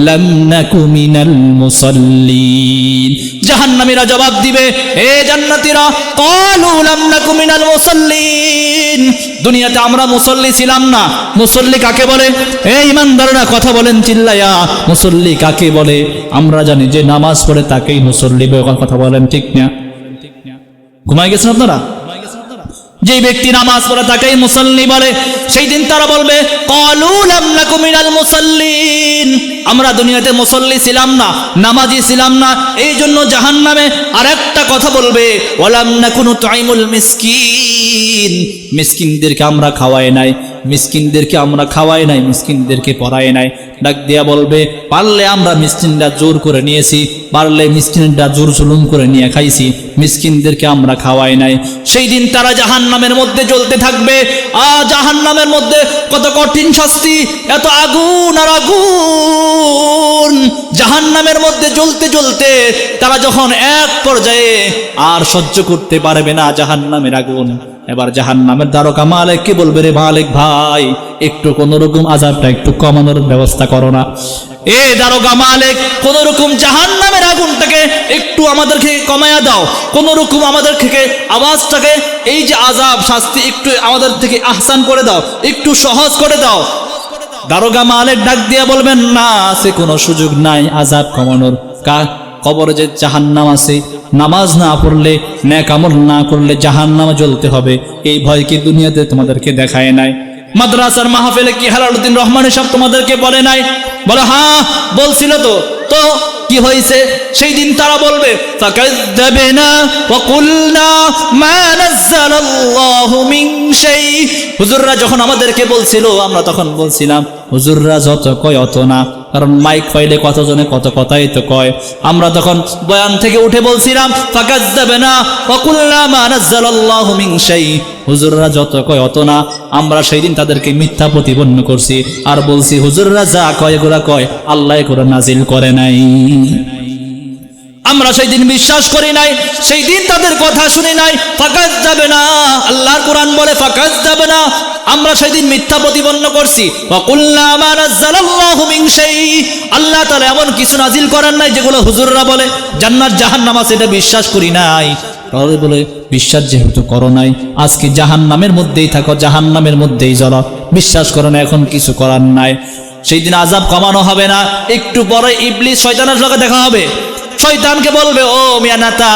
লাম নাকু মিনাল মুসাল্লিন। জাহান্নামীরা জবাব দিবে, হে জান্নাতীরা, ক্বালু লাম নাকু মিনাল মুসাল্লিন, দুনিয়াতে আমরা মুসল্লি ছিলাম না। মুসল্লি কাকে বলে? এই ইমানদাররা কথা বলেন চিল্লায়া, মুসল্লি কাকে বলে? আমরা জানি যে নামাজ পড়ে তাকেই মুসল্লি বলে, কথা বলেন ঠিক না? ঘুমাই গেছেন আপনারা? যে ব্যক্তি নামাজ পড়ে তাকেই মুসল্লি বলে। সেই দিন তারা বলবে ক্বালু লাম নাকু মিনাল মুসাল্লিন, আমরা দুনিয়াতে মুসল্লি ছিলাম না, নামাজি ছিলাম না, এই জন্য জাহান্নামে আরেকটা কথা বলবে, ওয়ালাম নাকু নুতঈমুল মিসকিন, মিসকিনদেরকে আমরা খাওয়াই নাই, মিসকিনদেরকে আমরা খাওয়াই নাই, মিসকিনদেরকে পড়াই নাই। ডাক দিয়া বলবে পারলে আমরা মিসকিনরা জোর করে নিয়েছি, পারলে মিসকিনরা জোর জুলুম করে নিয়ে খাইছি, মিসকিনদেরকে আমরা খাওয়াই নাই। সেই দিন তারা জাহান্নামের মধ্যে জ্বলতে থাকবে। জাহান্নামের মধ্যে কত কঠিন শাস্তি, এত আগুন আর আগুন। জাহান্নামের মধ্যে জ্বলতে জ্বলতে তারা যখন এক পর্যায়ে আর সহ্য করতে পারবে না জাহান্নামের আগুন, এবার জাহান্নামের দ্বারকা মালিক কি বলবে, রে মালিক ভাই একটু কোন রকম আযাবটা একটু কমানোর ব্যবস্থা করো না। এ দ্বারকা মালিক কোন রকম জাহান্নামের আগুনটাকে একটু আমাদেরকে কমায়া দাও, কোন রকম আমাদের থেকে আওয়াজটাকে, এই যে আযাব শাস্তি একটু আমাদের থেকে আহসান করে দাও, একটু সহজ করে দাও। দারোগা মালিক ডাক দিয়া বলবেন না, সে কোনো সুযোগ নাই আযাব কমানোর। কবরে যে জাহান্নাম আছে, নামাজ না পড়লে, নেক আমল না করলে জাহান্নামে জ্বলতে হবে, এই ভয় কি দুনিয়াতে তোমাদেরকে দেখায় নাই? মাদ্রাসার মাহফিলে কি হেলালুদ্দিন রহমান সাহেব তোমাদেরকে বলে নাই? বলে হ্যাঁ বলছিল তো, তো কি হয়েছে? সেই দিন তারা বলবে ফাকাযযাবনা ওয়া কুলনা মা নাযালাল্লাহু মিন শাই, হুজুররা যখন আমাদেরকে বলছিল আমরা তখন বলছিলাম হুজুররা যত কয় অত না, কারণ মাইক পাইলে কতজনে কত কথাই তো কয়। আমরা তখন বয়ান থেকে উঠে বলছিলাম ফাকাযযাবনা ওয়া কুলনা মা নাযালাল্লাহু মিন শাই, হুজুররা যত কয় অত না। আমরা সেই দিন তাদেরকে মিথ্যা প্রতিপন্ন করছি আর বলছি হুজুররা যা কয় এগুলা কয় আল্লাহ এগুলো নাজিল করে নাই। আমরা সেই দিন বিশ্বাস করি নাই, সেই দিন তাদের কথা শুনি নাই। ফাকাযযাবনা, আল্লাহর কোরআন বলে ফাকাযযাবনা, আমরা সেই দিন মিথ্যা প্রতিপন্ন করছি। ওয়া কুলনা মা নাযালাল্লাহু মিন শাই, আল্লাহ তাআলা এমন কিছু নাজিল করেন নাই যেগুলো হুজুররা বলে। জান্নাত জাহান্নাম আছে এটা বিশ্বাস করি নাই। তাহলে বলে বিশ্বাস যেহেতু করো নাই, আজকে জাহান্নামের মধ্যেই থাকো, জাহান্নামের মধ্যেই জ্বলো, বিশ্বাস করো না, এখন কিছু করার নাই। সেই দিন আযাব কমানো হবে না, একটু পরে ইবলিস শয়তানের সঙ্গে দেখা হবে। শয়তানকে বলবে ও মিয়া নেতা,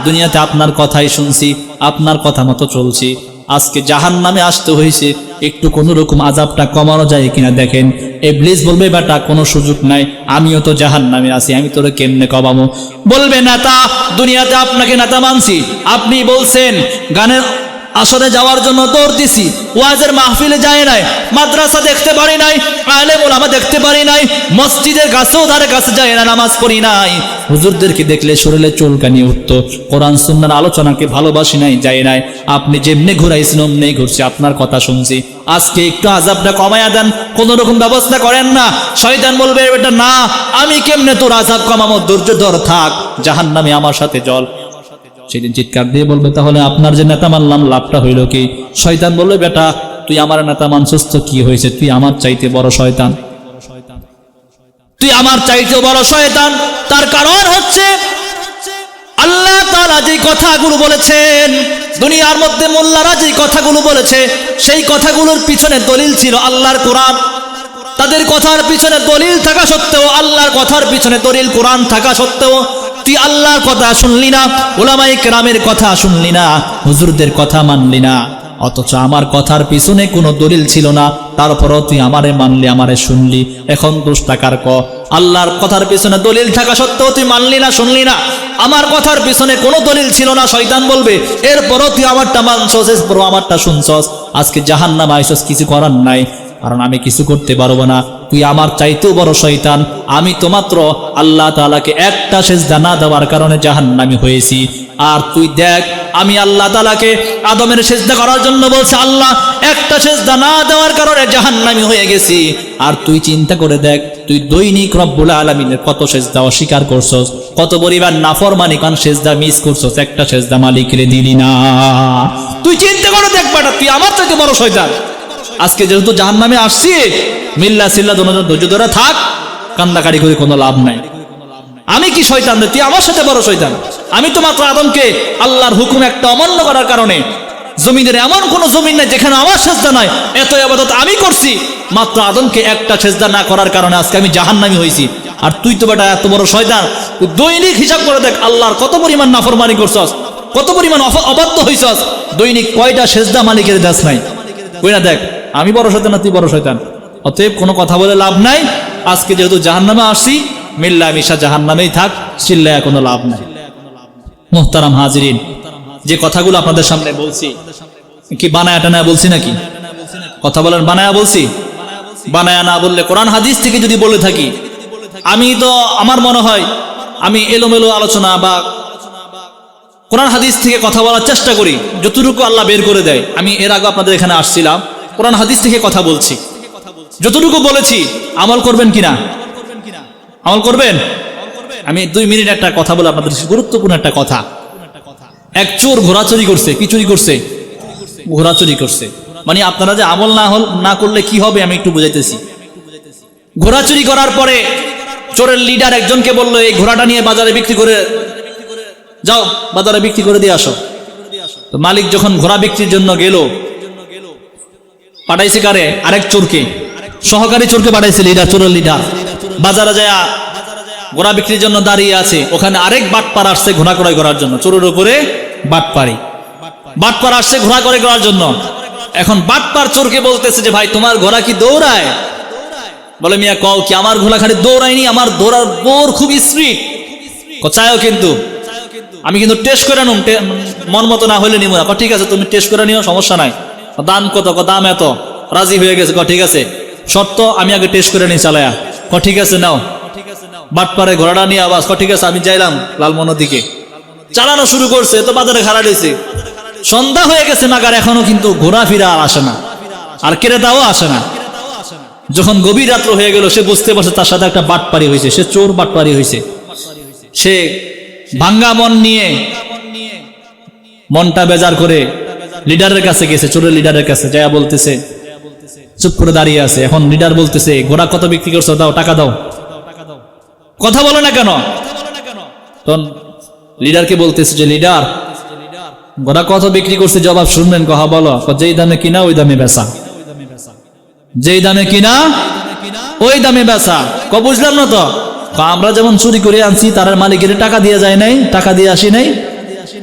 দুনিয়াতে আপনার কথাই শুনছি, আপনার কথা মতো চলছি, আজকে জাহান্নামে আসতে হয়েছে, একটু কোন রকম আযাবটা কমানো যায় কিনা দেখেন। ইবলিস বলবে বেটা কোনো সুযোগ নাই, আমিও তো জাহান্নামে আছি, আমি তোরে কেমনে কমাবো? বলবে নেতা দুনিয়াতে আপনাকে নেতা মানছি, আপনি বলছেন গানের আসরে যাওয়ার জন্য দৌড় দিছি, ওয়াজের মাহফিলে যায় নাই, মাদ্রাসা দেখতে পারি নাই, আলেম ওলামা দেখতে পারি নাই, মসজিদের কাছেও ধারে কাছে যায় না, নামাজ পড়ি নাই, হুজুরদেরকে দেখলে শরীরে চুলকানি উঠতো, কোরআন সুন্নাহর আলোচনাকে ভালোবাসি নাই, যাই নাই। আপনি যেমনি ঘুরাইছেন অমনি ঘুরছি, আপনার কথা শুনছি। আজকে একটু আযাবটা কমায়া দেন, কোন রকম ব্যবস্থা করেন না। শয়তান বলবে এটা না, আমি কেমনে তোর আযাব কমাবো, ধৈর্য ধর, থাক, জাহান্নামে আমার সাথে চল। সেদিন চিৎকার দিয়ে বলবে তাহলে আপনার যে নেতা মানলাম লাভটা হইল কি? শয়তান বলবে বেটা তুই আমার নেতা মানছস তো কি হয়েছে, তুই আমার চাইতে বড় শয়তান, তুই আমার চাইতে বড় শয়তান। তার কারণ হচ্ছে আল্লাহ তাআলা যে কথাগুলো বলেছেন, দুনিয়ার মধ্যে মোল্লারা যে কথাগুলো বলেছে, সেই কথাগুলোর পিছনে দলিল ছিল আল্লাহর কোরআন। তাদের কথার পিছনে দলিল থাকা সত্ত্বেও, আল্লাহর কথার পিছনে দলিল কোরআন থাকা সত্ত্বেও তুই আল্লাহর কথা শুনলি না, উলামায়ে কেরামের কথা শুনলি না, হুজুরদের কথা মানলি না। অথচ আমার কথার পিছনে কোনো দলিল ছিল না, তারপরও তুই আমারে মানলি, আমারে শুনলি। এখন দোষটা কার? আল্লাহর কথার পিছনে দলিল থাকা সত্ত্বেও তুই মানলি না, শুনলি না। আমার কথার পিছনে কোনো দলিল ছিল না, শয়তান বলবে, এরপরও তুই আমারটা মানছস, এরপরও আমারটা শুনছস, আজকে জাহান্নামে আইছস, কিছু করার নাই, কারণ আমি কিছু করতে পারবো না, তুই আমার চাইতেও বড় শয়তান। আমি তো মাত্র আল্লাহ তাআলাকে একটা সেজদা না দেওয়ার কারণে জাহান্নামী হয়েছি, আর তুই দেখ আমি আল্লাহ তাআলাকে আদমের সেজদা করার জন্য বলছি, আল্লাহ একটা সেজদা না দেওয়ার কারণে জাহান্নামী হয়ে গেছি। আর তুই চিন্তা করে দেখ, তুই দৈনিক রব্বুল আলামিনের কত সেজদা অস্বীকার করছস, কত পরিবার নাফরমানি কারণ সেজদা মিস করছস, একটা সেজদা মালিকের দিলি না। তুই চিন্তা করে দেখ বেটা, তুই আমার চাইতে বড় শয়তান। আজকে যেহেতু জাহান্নামে আসছি, মিল্লা সিল্লা দুজন ধৈর্য ধরে থাক, কান্দাকারি করে কোনো লাভ নাই। আমি কি শয়তান রে? তুই আমার সাথে বড় শয়তান। আমি তো মাত্র আদমকে আল্লাহর হুকুম একটা অমান্য করার কারণে, জমিনের এমন কোন জমিন নাই যেখানে আমার সেজদা নাই, এত ইবাদত আমি করছি, মাত্র আদমকে একটা সেজদা না করার কারণে আজকে আমি জাহান্নামী হয়েছি। আর তুই তো বেটা এত বড় শয়তান, তুই দৈনিক হিসাব করে দেখ আল্লাহর কত পরিমাণ নাফরমানি করছস, কত পরিমাণ অবাধ্য হইছস, দৈনিক কয়টা সেজদা মালিকের দাস নাই, কই না দেখ। আমি বড় শয়তান না তুই বড় শয়তান? অতএব কোনো কথা বলে লাভ নাই। আজকে যেহেতু জাহান্নামে আসছি, মিল্লা মিশা জাহান্নামেই থাক, চিল্লায়া কোনো লাভ নাই। মুহতারাম হাজিরিন, যে কথাগুলো আপনাদের সামনে বলছি কি বানায়া টানায়া বলছি নাকি? কথা বলেন, বানায়া বলছি? বানায়া না বললে কোরআন হাদিস থেকে যদি বলে থাকি, আমি তো আমার মনে হয় আমি এলোমেলো আলোচনা বা কোরআন হাদিস থেকে কথা বলার চেষ্টা করি, যতটুকু আল্লাহ বের করে দেয়। আমি এর আগে আপনাদের এখানে আসছিলাম, কোরআন হাদিস থেকে কথা বলছি, যতটুকু বলেছি আমল করবেন কিনা? আমল করবেন? আমি 2 মিনিট একটা কথা বলে আপনাদের, গুরুত্বপূর্ণ একটা কথা। এক চোর ঘোড়া চুরি করছে। কি চুরি করছে? ঘোড়া চুরি করছে। মানে আপনারা যে আমল না করলে কি হবে আমি একটু বুঝাইতেছি। ঘোড়া চুরি করার পরে চোরের লিডার একজনকে বললো এই ঘোড়াটা নিয়ে বাজারে বিক্রি করে যাও, বাজারে বিক্রি করে দিয়ে আসো। তো মালিক যখন ঘোড়া বিক্রির জন্য গেল, পাঠাইছে কারে? আরেক চোরকে, সহকারী চোরকে পাঠাইছে, লিডার, চোরের লিডার। বাজারে যায় ঘোড়া বিক্রির জন্য দাঁড়িয়ে আছে, ওখানে আরেক বাটপার আসছে ঘোড়া ক্রয় করার জন্য। চোরের উপরে বাটপার আসছে ঘোড়া ক্রয় করার জন্য। এখন বাটপার চোরকে বলতেছে যে ভাই তোমার ঘোড়া কি দৌড়ায়? বলে মিয়া কও কি, আমার ঘোড়া খালি দৌড়ায়নি, আমার দৌড়ার বোর খুব স্পিড। চাইও কিন্তু আমি কিন্তু টেস্ট করে নিম, মন মতো না হইলে নিব না। ঠিক আছে তুমি টেস্ট করে নিও, সমস্যা নাই। দাম কত? দাম এত। রাজি হয়ে গেছে। ঠিক আছে, শর্ত আমি আগে টেস্ট করে নিই চালায়া। ঠিক আছে নাও। বাটপারে ঘোড়াটা নিয়ে আবার ঠিক আছে আমি যাইলাম লালমনের দিকে। চালানো শুরু করছে, তো বাজারে খাড়া দিয়েছে। সন্ধ্যা হয়ে গেছে মাগার, এখনো কিন্তু ঘোরাফেরা আর আসে না, আর ক্রেতাও আসে না। যখন গভীর রাত্র হয়ে গেল, সে বুঝতে পারছে তার সাথে একটা বাটপারি হয়েছে, সে চোর বাটপারি হয়েছে। সে ভাঙ্গা মন নিয়ে, মনটা বেজার করে লিডারের কাছে গেছে, চোরের লিডারের কাছে যায়া বলতেছে, চুপ করে দাঁড়িয়ে আছে। এখন লিডার বলতেছে ঘোড়া কত বিক্রি করছো, দাও টাকা দাও। কথা বলে না কেন? তখন লিডারকে বলতেছে যে লিডার ঘোড়া কত বিক্রি করছে, জবাব শুনবেন? কহা বলো। যেই দামে কিনা ওই দামে বেচা, যেই দামে কিনা ওই দামে বেচা। বুঝলাম না তো। আমরা যেমন চুরি করে আনছি, তার মালিকের টাকা দিয়ে যায় নাই, টাকা দিয়ে আসি নাই।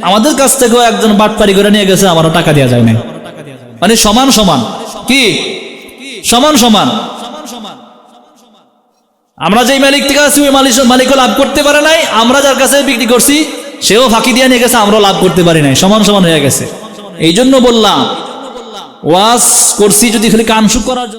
আমাদের কাছ থেকেও একজন বাটপারি করে নিয়ে গেছে, আমারও টাকা দেওয়া যায় নাই। মানে সমান সমান। কি সমান সমান? আমরা যেই মালিক থেকে আছি ওই মালিকও লাভ করতে পারে নাই, আমরা যার কাছে বিক্রি করছি সেও ফাঁকি দিয়ে নিয়ে গেছে, আমরাও লাভ করতে পারি নাই। সমান সমান হয়ে গেছে। এই জন্য বললাম ওয়াজ করছি যদি খালি কান সুখ করার জন্য